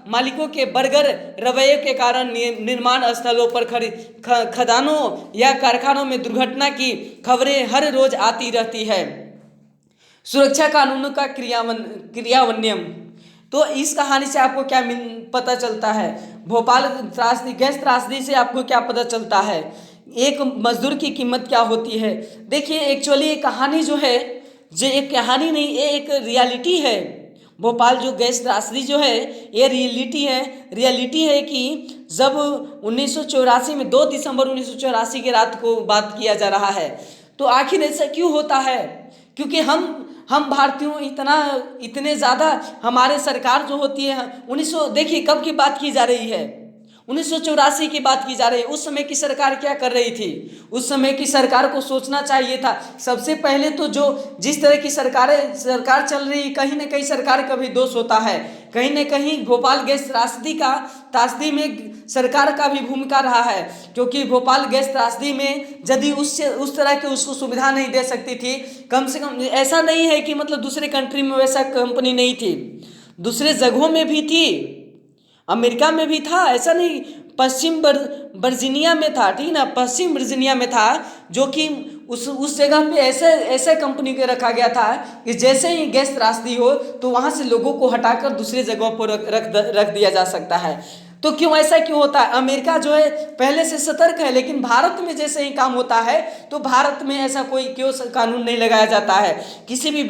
मालिकों के बर्गर रवैये के कारण निर्माण स्थलों पर खदानों या कारखानों में दुर्घटना की खबरें हर रोज आती रहती है। सुरक्षा कानूनों का क्रियान्वयन। तो इस कहानी से आपको क्या पता चलता है? भोपाल गैस त्रासदी से आपको क्या पता चलता है? एक मजदूर की कीमत क्या होती है? देखिए, एक्चुअली ये कहानी जो है, एक कहानी नहीं, ये एक रियलिटी है। भोपाल जो गैस त्रासदी जो है ये रियलिटी है कि जब 1984 में 2 दिसंबर 1984 की रात को बात किया जा रहा है। तो आखिर ऐसा क्यों होता है? क्योंकि हम भारतीयों इतने ज़्यादा हमारे सरकार जो होती है देखिए कब की बात की जा रही है, 1984 की बात की जा रही है। उस समय की सरकार क्या कर रही थी? उस समय की सरकार को सोचना चाहिए था। सबसे पहले तो जिस तरह की सरकार चल रही है, कहीं ना कहीं सरकार का भी दोष होता है। कहीं ना कहीं भोपाल गैस त्रासदी में सरकार का भी भूमिका रहा है, क्योंकि भोपाल गैस त्रासदी में यदि उस तरह की उसको सुविधा नहीं दे सकती थी, कम से कम ऐसा नहीं है कि मतलब दूसरे कंट्री में वैसा कंपनी नहीं थी, दूसरे जगहों में भी थी। अमेरिका में भी था, ऐसा नहीं, पश्चिम वर्जीनिया में था, ठीक ना, पश्चिम वर्जीनिया में था, जो कि उस जगह पे ऐसे कंपनी के रखा गया था कि जैसे ही गैस त्रासदी हो तो वहाँ से लोगों को हटाकर दूसरे जगहों पर रख दिया जा सकता है। तो क्यों ऐसा क्यों होता है? अमेरिका जो है पहले से सतर्क है, लेकिन भारत में जैसे ही काम होता है तो भारत में ऐसा कोई क्यों कानून नहीं लगाया जाता है? किसी भी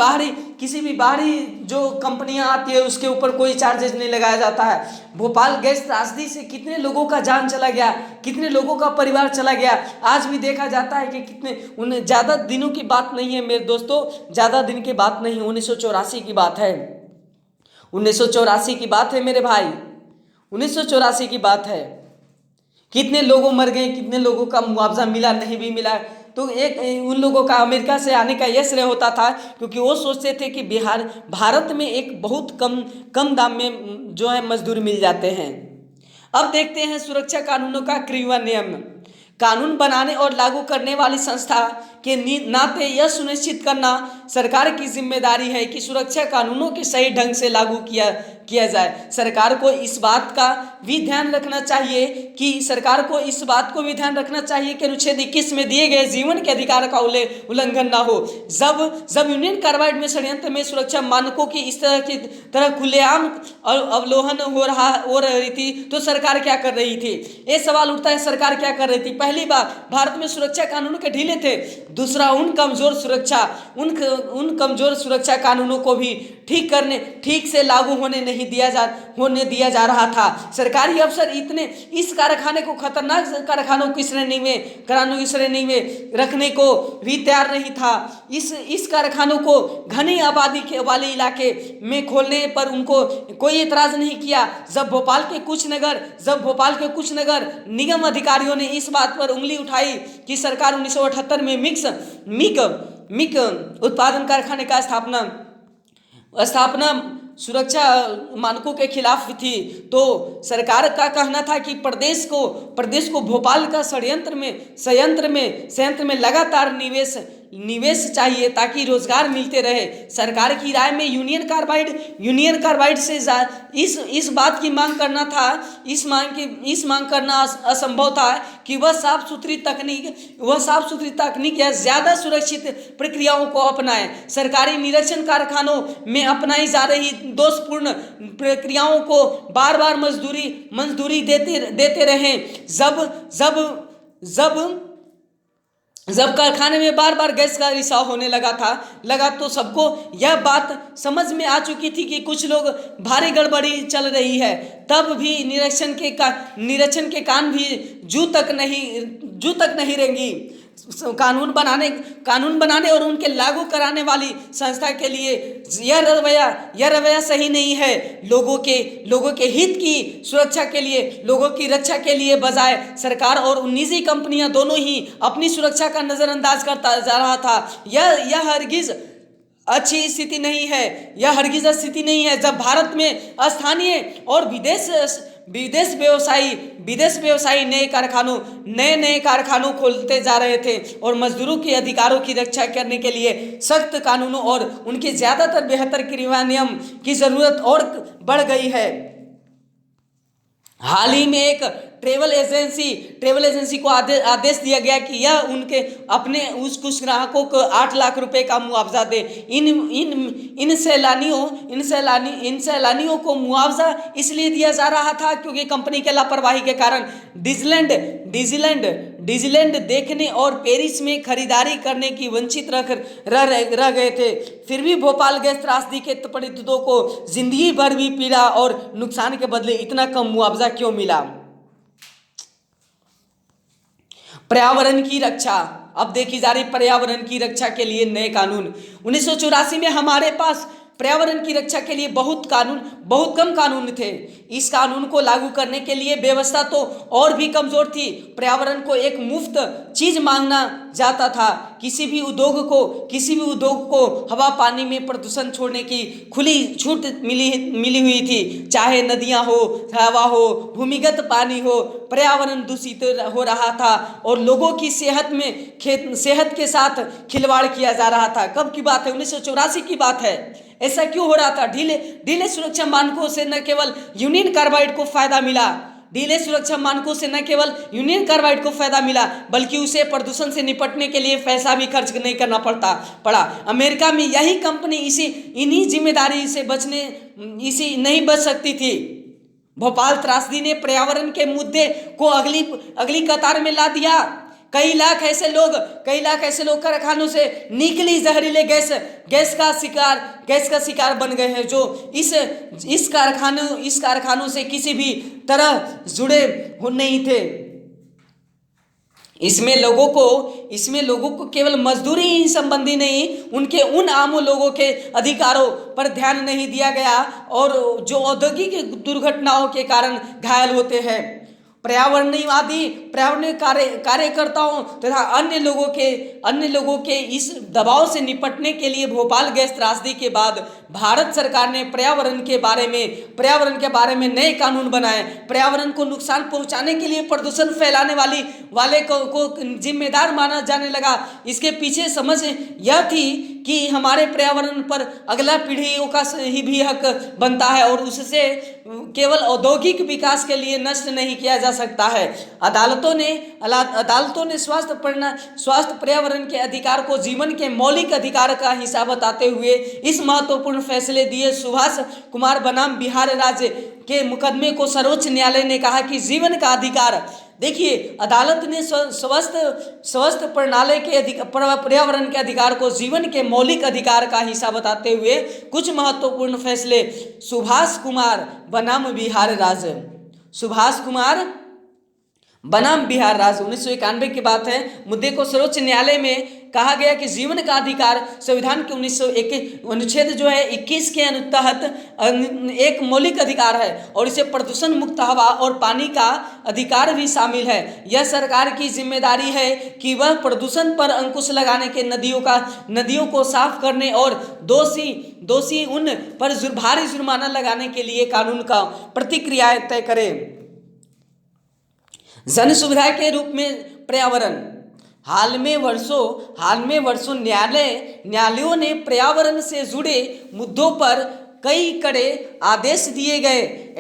बाहरी जो कंपनियां आती है उसके ऊपर कोई चार्जेस नहीं लगाया जाता है। भोपाल गैस त्रासदी से कितने लोगों का जान चला गया, कितने लोगों का परिवार चला गया। आज भी देखा जाता है कि कितने, उन्हें ज़्यादा दिनों की बात नहीं है मेरे दोस्तों, ज़्यादा दिन की बात नहीं, 1984 की बात है, 1984 की बात है मेरे भाई, 1984 की बात है। कितने लोगों मर गए, कितने लोगों का मुआवजा मिला, नहीं भी मिला। तो एक उन लोगों का अमेरिका से आने का यह श्रेय होता था क्योंकि वो सोचते थे कि भारत में एक बहुत कम दाम में जो है मजदूर मिल जाते हैं। अब देखते हैं सुरक्षा कानूनों का क्रियान्वयन। कानून बनाने और लागू करने वाली संस्था के नाते यह सुनिश्चित करना सरकार की जिम्मेदारी है कि सुरक्षा कानूनों के सही ढंग से लागू किया जाए। सरकार को इस बात का भी ध्यान रखना चाहिए कि अनुच्छेद 21 में दिए गए जीवन के अधिकार का उल्लंघन ना हो। जब यूनियन कार्बाइड में षड्यंत्र में सुरक्षा मानकों की इस तरह खुलेआम अवलोहन हो रही थी तो सरकार क्या कर रही थी? ये सवाल उठता है, सरकार क्या कर रही थी? पहली बात, भारत में सुरक्षा कानून के ढीले थे। दूसरा, उन कमजोर सुरक्षा कानूनों को भी ठीक से लागू होने दिया जा रहा था। सरकारी अफसर इस कारखाने को खतरनाक कारखानों की श्रेणी में रखने को भी तैयार नहीं था। इस कारखानों को घनी आबादी वाले इलाके में खोलने पर उनको कोई एतराज नहीं किया। जब भोपाल के कुछ नगर निगम अधिकारियों ने इस बात पर उंगली उठाई कि सरकार 1978 में मिक उत्पादन कारखाने का स्थापना सुरक्षा मानकों के खिलाफ थी, तो सरकार का कहना था कि प्रदेश को भोपाल का संयंत्र में लगातार निवेश चाहिए ताकि रोजगार मिलते रहे। सरकार की राय में यूनियन कार्बाइड से इस बात की मांग करना असंभव था कि वह साफ सुथरी तकनीक या ज्यादा सुरक्षित प्रक्रियाओं को अपनाए। सरकारी निरीक्षण कारखानों में अपनाई जा रही दोषपूर्ण प्रक्रियाओं को बार मंजूरी देते रहे। जब कारखाने में बार गैस का रिसाव होने लगा तो सबको यह बात समझ में आ चुकी थी कि कुछ लोग भारी गड़बड़ी चल रही है। तब भी निरीक्षण के कान भी जू तक नहीं रेंगी। कानून बनाने और उनके लागू कराने वाली संस्था के लिए यह रवैया सही नहीं है। लोगों के हित की सुरक्षा के लिए, लोगों की रक्षा के लिए बजाय सरकार और निजी कंपनियां दोनों ही अपनी सुरक्षा का नजरअंदाज करता जा रहा था। यह हरगिज अच्छी स्थिति नहीं है। जब भारत में स्थानीय और विदेश व्यवसायी नए कारखानों खोलते जा रहे थे और मजदूरों के अधिकारों की रक्षा करने के लिए सख्त कानूनों और उनके ज्यादातर बेहतर क्रियान्वयन की जरूरत और बढ़ गई है। हाल ही में एक ट्रेवल एजेंसी को आदेश दिया गया कि यह उनके अपने कुछ ग्राहकों को 8 लाख रुपए का मुआवजा दे। इन सैलानियों को मुआवजा इसलिए दिया जा रहा था क्योंकि कंपनी के लापरवाही के कारण डिज्नीलैंड देखने और पेरिस में खरीदारी करने की वंचित रह गए थे। फिर भी भोपाल गैस त्रासदी के पीड़ितों को जिंदगी भर भी पीड़ा और नुकसान के बदले इतना कम मुआवजा क्यों मिला? पर्यावरण की रक्षा, अब देखी जा रही पर्यावरण की रक्षा के लिए नए कानून। 1984 में हमारे पास पर्यावरण की रक्षा के लिए बहुत कम कानून थे। इस कानून को लागू करने के लिए व्यवस्था तो और भी कमजोर थी। पर्यावरण को एक मुफ्त चीज मांगना जाता था। किसी भी उद्योग को हवा पानी में प्रदूषण छोड़ने की खुली छूट मिली हुई थी। चाहे नदियां हो, हवा हो, भूमिगत पानी हो, पर्यावरण दूषित हो रहा था और लोगों की सेहत के साथ खिलवाड़ किया जा रहा था। कब की बात है? 1984 की बात है। ऐसा क्यों हो रहा था? ढीले सुरक्षा मानकों से न केवल यूनियन कार्बाइड को फायदा मिला, बल्कि उसे प्रदूषण से निपटने के लिए पैसा भी खर्च नहीं करना पड़ा। अमेरिका में यही कंपनी इन्हीं जिम्मेदारी से नहीं बच सकती थी। भोपाल त्रासदी ने पर्यावरण के मुद्दे को अगली कतार में ला दिया। कई लाख ऐसे लोग कारखानों से निकली जहरीले गैस का शिकार बन गए हैं, जो इस कारखानों से किसी भी तरह जुड़े नहीं थे। इसमें लोगों को केवल मजदूरी ही संबंधी नहीं, उनके उन आम लोगों के अधिकारों पर ध्यान नहीं दिया गया और जो औद्योगिक दुर्घटनाओं के कारण घायल होते हैं। पर्यावरण कार्यकर्ताओं तथा अन्य लोगों के इस दबाव से निपटने के लिए भोपाल गैस त्रासदी के बाद भारत सरकार ने पर्यावरण के बारे में नए कानून बनाए। पर्यावरण को नुकसान पहुंचाने के लिए प्रदूषण फैलाने वाले को जिम्मेदार माना जाने लगा। इसके पीछे समझ यह थी कि हमारे पर्यावरण पर अगला पीढ़ियों का ही भी हक बनता है और उससे केवल औद्योगिक विकास के लिए नष्ट नहीं किया जा सकता है। अदालतों ने स्वास्थ्य पर्यावरण के अधिकार को जीवन के मौलिक अधिकार का हिस्सा बताते हुए इस महत्वपूर्ण फैसले दिए। सुभाष कुमार बनाम बिहार राज्य के मुकदमे को सर्वोच्च न्यायालय ने कहा कि जीवन का अधिकार, देखिए अदालत ने स्वस्थ प्रणाली के पर्यावरण के अधिकार को जीवन के मौलिक अधिकार का हिस्सा बताते हुए कुछ महत्वपूर्ण फैसले। सुभाष कुमार बनाम बिहार राज्य 1991 की बात है। मुद्दे को सर्वोच्च न्यायालय में कहा गया कि जीवन का अधिकार संविधान के 1901 अनुच्छेद जो है 21 के तहत एक मौलिक अधिकार है और इसे प्रदूषण मुक्त हवा और पानी का अधिकार भी शामिल है। यह सरकार की जिम्मेदारी है कि वह प्रदूषण पर अंकुश लगाने के नदियों को साफ करने और दोषी उन पर भारी जुर्माना लगाने के लिए कानून का प्रतिक्रियाएं तय करे। जन सुविधा के रूप में पर्यावरण, हाल में वर्षों न्यायालयों ने पर्यावरण से जुड़े मुद्दों पर कई कड़े आदेश दिए गए।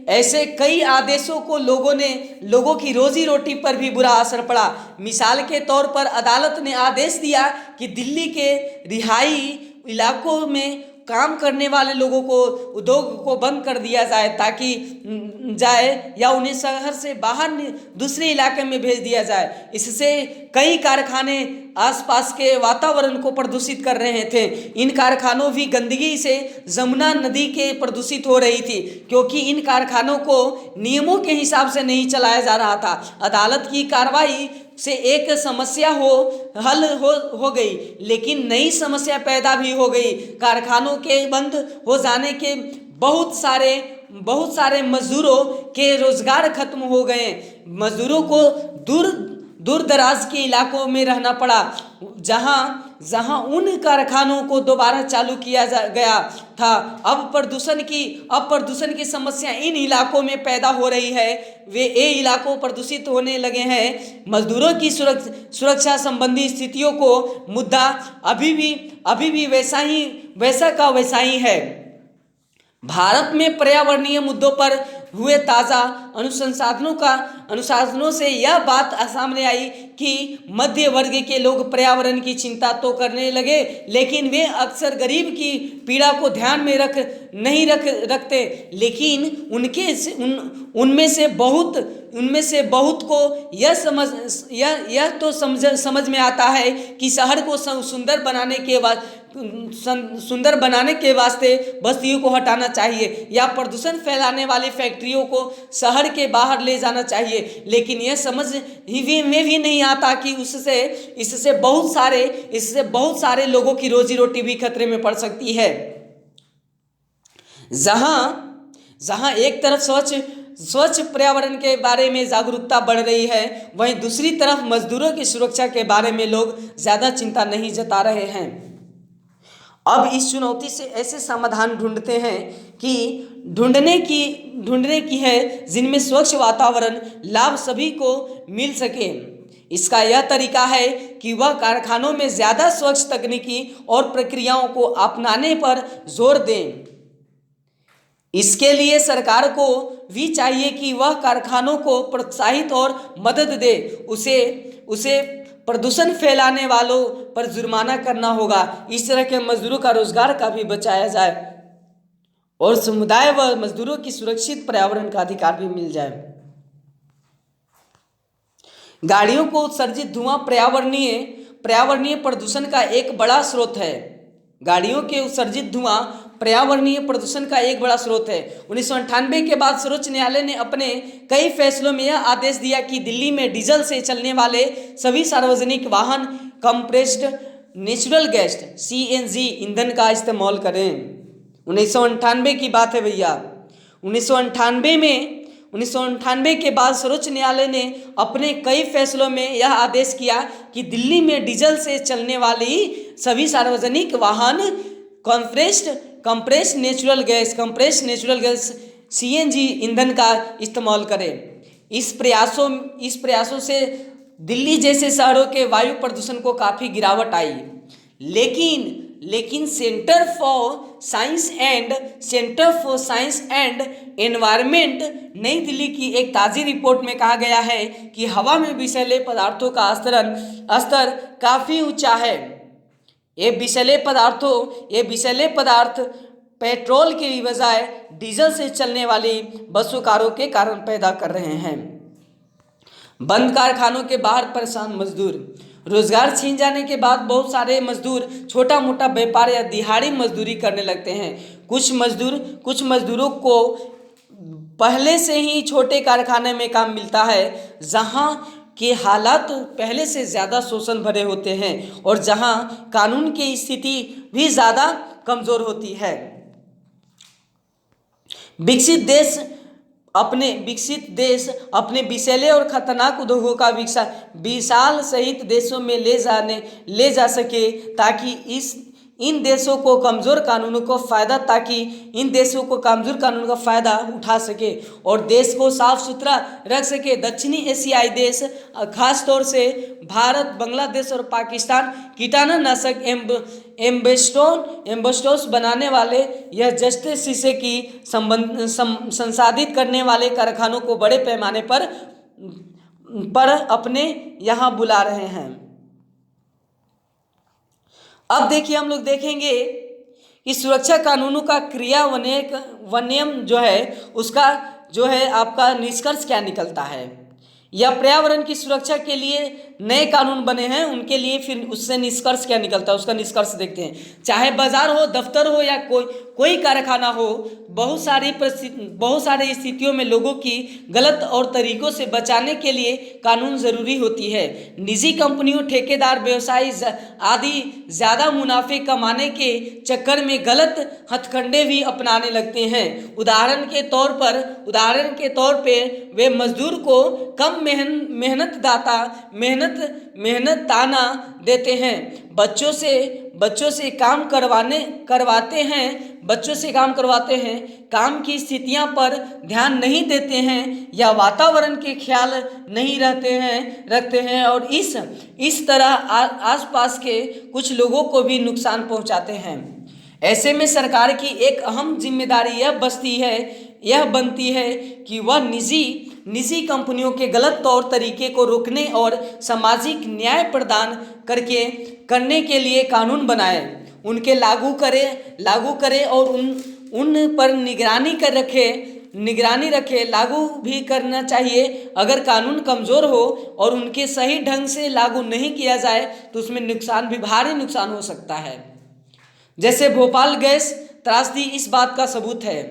ऐसे कई आदेशों को लोगों की रोजी रोटी पर भी बुरा असर पड़ा। मिसाल के तौर पर अदालत ने आदेश दिया कि दिल्ली के रिहाई इलाकों में काम करने वाले लोगों को उद्योग को बंद कर दिया जाए या उन्हें शहर से बाहर दूसरे इलाके में भेज दिया जाए। इससे कई कारखाने आसपास के वातावरण को प्रदूषित कर रहे थे। इन कारखानों की गंदगी से जमुना नदी के प्रदूषित हो रही थी क्योंकि इन कारखानों को नियमों के हिसाब से नहीं चलाया जा रहा था। अदालत की कार्रवाई से एक समस्या हल हो गई, लेकिन नई समस्या पैदा भी हो गई। कारखानों के बंद हो जाने के बहुत सारे मजदूरों के रोजगार खत्म हो गए। मजदूरों को दूर दराज के इलाकों में रहना पड़ा जहां उन कारखानों को दोबारा चालू किया गया था। अब प्रदूषण की समस्या इन इलाकों में पैदा हो रही है। ये इलाकों प्रदूषित होने लगे हैं। मजदूरों की सुरक्षा संबंधी स्थितियों को मुद्दा अभी भी वैसा ही है। भारत में पर्यावरणीय मुद्दों पर हुए ताज़ा अनुसंधानों से यह बात सामने आई कि मध्य वर्ग के लोग पर्यावरण की चिंता तो करने लगे, लेकिन वे अक्सर गरीब की पीड़ा को ध्यान में नहीं रखते। लेकिन उनमें से बहुत को यह तो समझ में आता है कि शहर को सुंदर बनाने के वास्ते बस्तियों को हटाना चाहिए या प्रदूषण फैलाने वाली फैक्ट्रियों को शहर के बाहर ले जाना चाहिए। लेकिन यह समझ में भी नहीं आता कि इससे बहुत सारे लोगों की रोजी रोटी भी खतरे में पड़ सकती है। जहां एक तरफ स्वच्छ पर्यावरण के बारे में जागरूकता बढ़ रही है, वहीं दूसरी तरफ मजदूरों की सुरक्षा के बारे में लोग ज़्यादा चिंता नहीं जता रहे हैं। अब इस चुनौती से ऐसे समाधान ढूंढते हैं कि ढूंढने की है जिनमें स्वच्छ वातावरण लाभ सभी को मिल सके। इसका यह तरीका है कि वह कारखानों में ज़्यादा स्वच्छ तकनीकी और प्रक्रियाओं को अपनाने पर जोर दें। इसके लिए सरकार को भी चाहिए कि वह कारखानों को प्रोत्साहित और मदद दे। उसे प्रदूषण फैलाने वालों पर जुर्माना करना होगा। इस तरह के मजदूरों का रोजगार का भी बचाया जाए और समुदाय व मजदूरों की सुरक्षित पर्यावरण का अधिकार भी मिल जाए। गाड़ियों को उत्सर्जित धुआं पर्यावरणीय प्रदूषण का एक बड़ा स्रोत है। गाड़ियों के उत्सर्जित धुआं पर्यावरणीय प्रदूषण का एक बड़ा स्रोत है। 1998 के बाद सर्वोच्च न्यायालय ने अपने कई फैसलों में यह आदेश दिया कि दिल्ली में डीजल से चलने वाले सभी सार्वजनिक वाहन कंप्रेस्ड नेचुरल गैस CNG ईंधन का इस्तेमाल करें। 1998 की बात है भैया। 1998 के बाद सर्वोच्च न्यायालय ने अपने कई फैसलों में यह आदेश किया कि दिल्ली में डीजल से चलने वाली सभी सार्वजनिक वाहन कंप्रेस्ड नेचुरल गैस CNG ईंधन का इस्तेमाल करें। इस प्रयासों से दिल्ली जैसे शहरों के वायु प्रदूषण को काफ़ी गिरावट आई। लेकिन centre for science and environment नई दिल्ली की एक ताज़ी रिपोर्ट में कहा गया है कि हवा में विषैले पदार्थों का स्तर काफ़ी ऊंचा है। ये विषैले पदार्थ पेट्रोल के बजाय डीजल से चलने वाली बसों कारों के कारण पैदा कर रहे हैं। बंद कारखानों के बाहर परेशान मजदूर। रोजगार छीन जाने के बाद बहुत सारे मजदूर छोटा मोटा व्यापार या दिहाड़ी मजदूरी करने लगते हैं। कुछ मजदूरों को पहले से ही छोटे कारखाने में काम मिलता है, जहां के हालात पहले से ज़्यादा शोषण भरे होते हैं और जहां कानून की स्थिति भी ज़्यादा कमज़ोर होती है। विकसित देश अपने विषैले और खतरनाक उद्योगों का विशाल सहित देशों में ले जा सके ताकि इन देशों को कमज़ोर कानूनों का फ़ायदा उठा सके और देश को साफ सुथरा रख सके। दक्षिणी एशियाई देश खासतौर से भारत, बांग्लादेश और पाकिस्तान कीटाणुनाशक एम्बेस्टोस बनाने वाले यह जस्ते शीशे की संसाधित करने वाले कारखानों को बड़े पैमाने पर अपने यहाँ बुला रहे हैं। अब देखिए, हम लोग देखेंगे कि सुरक्षा कानूनों का क्रियान्वयन जो है उसका जो है आपका निष्कर्ष क्या निकलता है, या पर्यावरण की सुरक्षा के लिए नए कानून बने हैं उनके लिए फिर उससे निष्कर्ष क्या निकलता है, उसका निष्कर्ष देखते हैं। चाहे बाजार हो, दफ्तर हो या कोई कारखाना हो, बहुत सारी स्थितियों में लोगों की गलत और तरीकों से बचाने के लिए कानून ज़रूरी होती है। निजी कंपनियों, ठेकेदार, व्यवसायी आदि ज़्यादा मुनाफे कमाने के चक्कर में गलत हथकंडे भी अपनाने लगते हैं। उदाहरण के तौर पे वे मजदूर को कम मेहनत ताना देते हैं, बच्चों से काम करवाते हैं, काम की स्थितियां पर ध्यान नहीं देते हैं या वातावरण के ख्याल नहीं रखते हैं और इस तरह आसपास के कुछ लोगों को भी नुकसान पहुंचाते हैं। ऐसे में सरकार की एक अहम जिम्मेदारी यह बनती है कि वह निजी कंपनियों के गलत तौर तरीके को रोकने और सामाजिक न्याय प्रदान करने के लिए कानून बनाए, उनके लागू करे और उन पर निगरानी रखे। लागू भी करना चाहिए। अगर कानून कमज़ोर हो और उनके सही ढंग से लागू नहीं किया जाए तो उसमें भारी नुकसान हो सकता है। जैसे भोपाल गैस त्रासदी इस बात का सबूत है।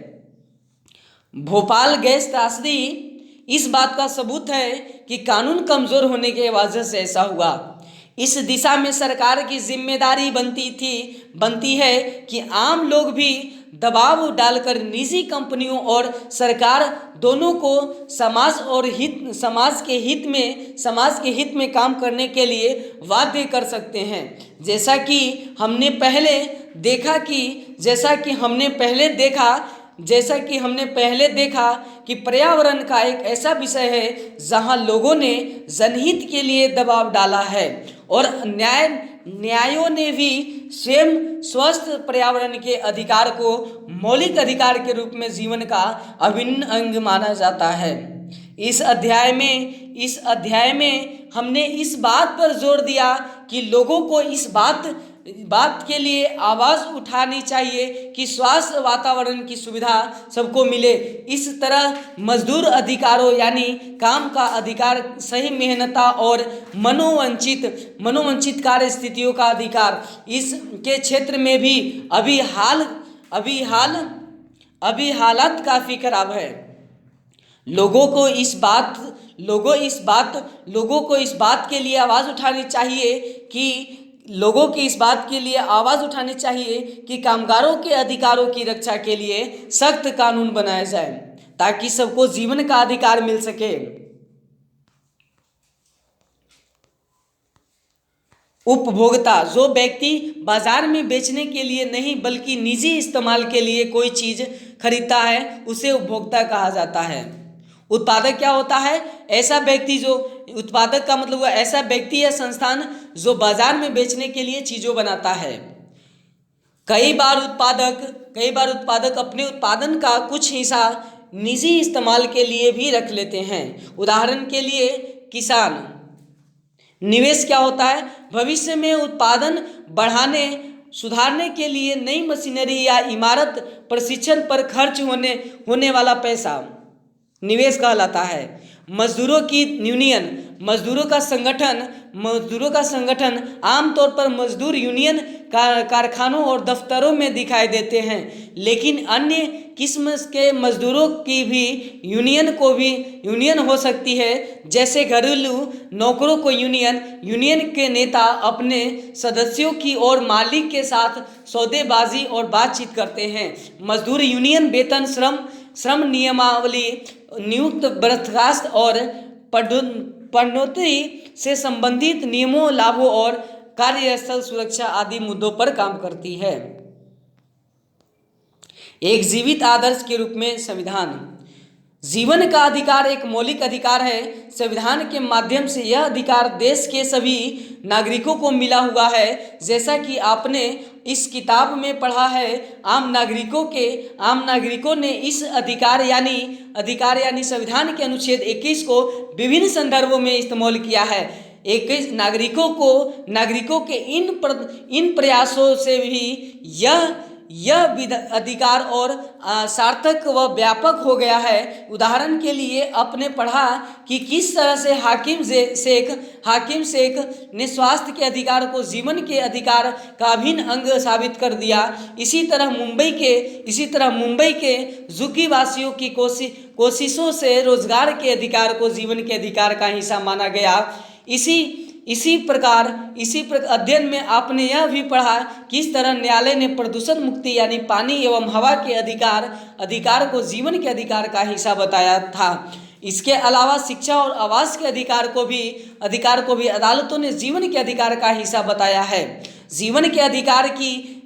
भोपाल गैस त्रासदी इस बात का सबूत है कि कानून कमज़ोर होने की वजह से ऐसा हुआ। इस दिशा में सरकार की जिम्मेदारी बनती है कि आम लोग भी दबाव डालकर निजी कंपनियों और सरकार दोनों को समाज के हित में काम करने के लिए बाध्य कर सकते हैं। जैसा कि हमने पहले देखा कि पर्यावरण का एक ऐसा विषय है जहां लोगों ने जनहित के लिए दबाव डाला है और न्यायों ने भी स्वयं स्वस्थ पर्यावरण के अधिकार को मौलिक अधिकार के रूप में जीवन का अभिन्न अंग माना जाता है। इस अध्याय में हमने इस बात पर जोर दिया कि लोगों को इस बात के लिए आवाज़ उठानी चाहिए कि स्वास्थ्य वातावरण की सुविधा सबको मिले। इस तरह मजदूर अधिकारों यानी काम का अधिकार, सही मेहनता और मनोवंचित कार्य स्थितियों का अधिकार, इसके क्षेत्र में भी अभी हालत काफ़ी खराब है। लोगों को इस बात के लिए आवाज़ उठानी चाहिए कि कामगारों के अधिकारों की रक्षा के लिए सख्त कानून बनाए जाए ताकि सबको जीवन का अधिकार मिल सके। उपभोक्ता, जो व्यक्ति बाजार में बेचने के लिए नहीं बल्कि निजी इस्तेमाल के लिए कोई चीज़ खरीदता है, उसे उपभोक्ता कहा जाता है। उत्पादक क्या होता है? ऐसा व्यक्ति जो उत्पादक का मतलब हुआ ऐसा व्यक्ति या संस्थान जो बाजार में बेचने के लिए चीज़ों बनाता है। कई बार उत्पादक अपने उत्पादन का कुछ हिस्सा निजी इस्तेमाल के लिए भी रख लेते हैं। उदाहरण के लिए किसान। निवेश क्या होता है? भविष्य में उत्पादन बढ़ाने सुधारने के लिए नई मशीनरी या इमारत प्रशिक्षण पर खर्च होने वाला पैसा निवेश कहलाता है। मजदूरों की यूनियन, मजदूरों का संगठन आमतौर पर मजदूर यूनियन कारखानों और दफ्तरों में दिखाई देते हैं, लेकिन अन्य किस्म के मजदूरों की भी यूनियन हो सकती है। जैसे घरेलू नौकरों को यूनियन के नेता अपने सदस्यों की और मालिक के साथ सौदेबाजी और बातचीत करते हैं। मजदूर यूनियन वेतन, श्रम नियमावली, नियुक्त बर्खास्त और पदोन्नति से संबंधित नियमों, लाभों और कार्यस्थल सुरक्षा आदि मुद्दों पर काम करती है। एक जीवित आदर्श के रूप में संविधान। जीवन का अधिकार एक मौलिक अधिकार है। संविधान के माध्यम से यह अधिकार देश के सभी नागरिकों को मिला हुआ है। जैसा कि आपने इस किताब में पढ़ा है, आम नागरिकों ने इस अधिकार यानी संविधान के अनुच्छेद 21 को विभिन्न संदर्भों में इस्तेमाल किया है। 21 नागरिकों के इन प्रयासों से भी यह अधिकार और सार्थक व व्यापक हो गया है। उदाहरण के लिए आपने पढ़ा कि किस तरह से हाकिम शेख ने स्वास्थ्य के अधिकार को जीवन के अधिकार का अभिन्न अंग साबित कर दिया। इसी तरह मुंबई के झुग्गी वासियों की कोशिशों से रोजगार के अधिकार को जीवन के अधिकार का हिस्सा माना गया। इसी प्रकार अध्ययन में आपने यह भी पढ़ा कि इस तरह न्यायालय ने प्रदूषण मुक्ति यानी पानी एवं हवा के अधिकार को जीवन के अधिकार का हिस्सा बताया था। इसके अलावा शिक्षा और आवास के अधिकार को भी अदालतों ने जीवन के अधिकार का हिस्सा बताया है। जीवन के अधिकार की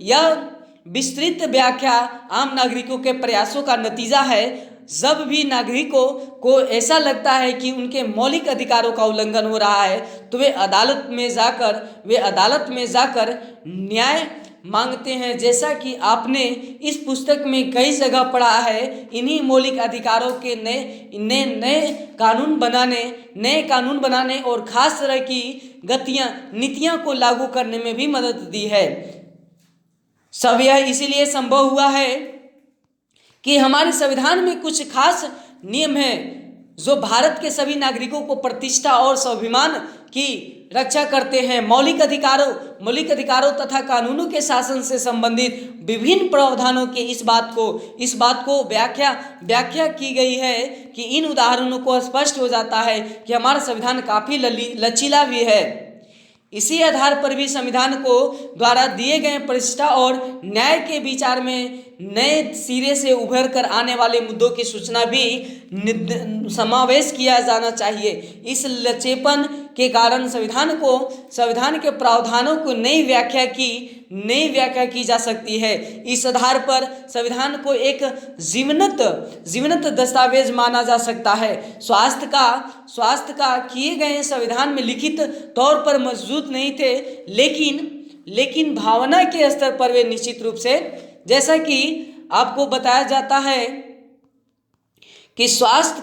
यह विस्तृत व्याख्या आम नागरिकों के प्रयासों का नतीजा है। जब भी नागरिकों को ऐसा लगता है कि उनके मौलिक अधिकारों का उल्लंघन हो रहा है, तो वे अदालत में जाकर न्याय मांगते हैं। जैसा कि आपने इस पुस्तक में कई जगह पढ़ा है, इन्हीं मौलिक अधिकारों के नए कानून बनाने और खास तरह की नीतियां को लागू करने में भी मदद दी है। सब यह इसीलिए संभव हुआ है कि हमारे संविधान में कुछ खास नियम हैं जो भारत के सभी नागरिकों को प्रतिष्ठा और स्वाभिमान की रक्षा करते हैं। मौलिक अधिकारों तथा कानूनों के शासन से संबंधित विभिन्न प्रावधानों के इस बात को व्याख्या की गई है कि इन उदाहरणों को स्पष्ट हो जाता है कि हमारा संविधान काफ़ी लचीला भी है। इसी आधार पर भी संविधान को द्वारा दिए गए प्रतिष्ठा और न्याय के विचार में नए सिरे से उभर कर आने वाले मुद्दों की सूचना भी समावेश किया जाना चाहिए। इस लचेपन के कारण संविधान के प्रावधानों को नई व्याख्या की जा सकती है। इस आधार पर संविधान को एक जीवंत दस्तावेज माना जा सकता है। स्वास्थ्य का किए गए संविधान में लिखित तौर पर मौजूद नहीं थे, लेकिन भावना के स्तर पर वे निश्चित रूप से, जैसा कि आपको बताया जाता है कि स्वास्थ्य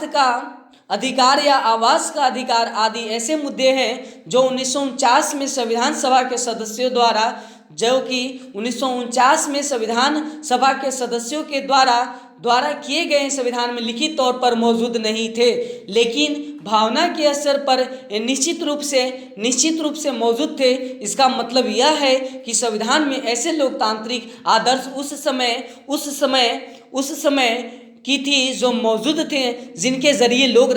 का अधिकार या आवास का अधिकार आदि ऐसे मुद्दे हैं जो 1949 में संविधान सभा के सदस्यों द्वारा, जो कि 1949 में संविधान सभा के सदस्यों के द्वारा किए गए संविधान में लिखित तौर पर मौजूद नहीं थे, लेकिन भावना के स्तर पर निश्चित रूप से मौजूद थे। इसका मतलब यह है कि संविधान में ऐसे लोकतांत्रिक आदर्श उस समय की थी जो मौजूद थे, जिनके जरिए लोग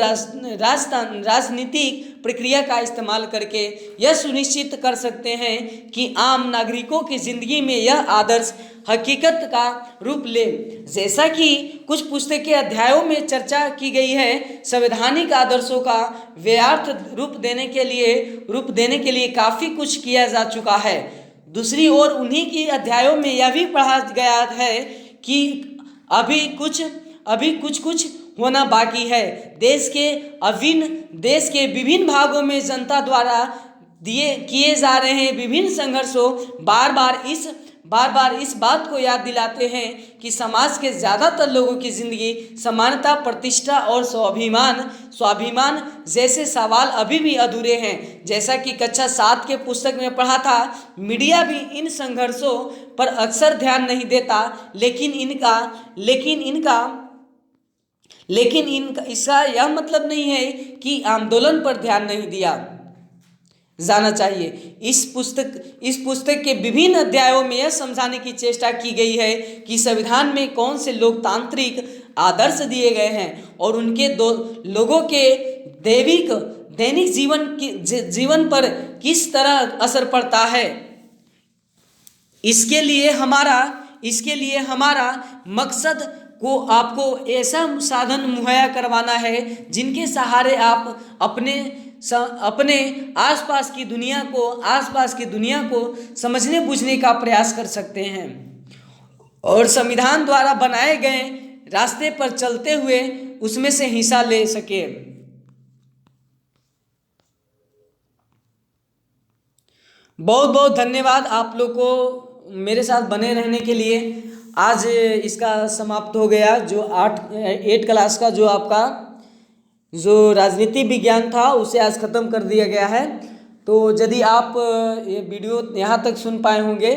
राजनीतिक प्रक्रिया का इस्तेमाल करके यह सुनिश्चित कर सकते हैं कि आम नागरिकों की जिंदगी में यह आदर्श हकीकत का रूप ले। जैसा कि कुछ पुस्तकें अध्यायों में चर्चा की गई है, संवैधानिक आदर्शों का व्यर्थ रूप देने के लिए काफ़ी कुछ किया जा चुका है। दूसरी ओर उन्हीं की अध्यायों में यह भी पढ़ा गया है कि अभी कुछ होना बाकी है। देश के विभिन्न भागों में जनता द्वारा किए जा रहे हैं विभिन्न संघर्षों बार बार इस बात को याद दिलाते हैं कि समाज के ज़्यादातर लोगों की जिंदगी समानता, प्रतिष्ठा और स्वाभिमान जैसे सवाल अभी भी अधूरे हैं। जैसा कि कक्षा 7 के पुस्तक में पढ़ा था, मीडिया भी इन संघर्षों पर अक्सर ध्यान नहीं देता, लेकिन इसका यह मतलब नहीं है कि आंदोलन पर ध्यान नहीं दिया जाना चाहिए। इस पुस्तक के विभिन्न अध्यायों में यह समझाने की चेष्टा की गई है कि संविधान में कौन से लोकतांत्रिक आदर्श दिए गए हैं और उनके लोगों के दैनिक जीवन पर किस तरह असर पड़ता है। इसके लिए हमारा मकसद को आपको ऐसा साधन मुहैया करवाना है जिनके सहारे आप अपने आसपास की दुनिया को समझने बूझने का प्रयास कर सकते हैं और संविधान द्वारा बनाए गए रास्ते पर चलते हुए उसमें से हिस्सा ले सके। बहुत बहुत धन्यवाद आप लोग को मेरे साथ बने रहने के लिए। आज इसका समाप्त हो गया जो 8 क्लास का जो आपका जो राजनीति विज्ञान था उसे आज ख़त्म कर दिया गया है। तो यदि आप ये वीडियो यहाँ तक सुन पाए होंगे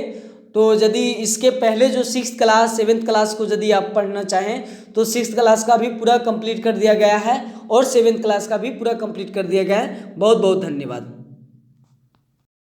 तो यदि इसके पहले जो 6th क्लास 7th क्लास को यदि आप पढ़ना चाहें तो 6th क्लास का भी पूरा कंप्लीट कर दिया गया है और 7th क्लास का भी पूरा कंप्लीट कर दिया गया है। बहुत बहुत धन्यवाद।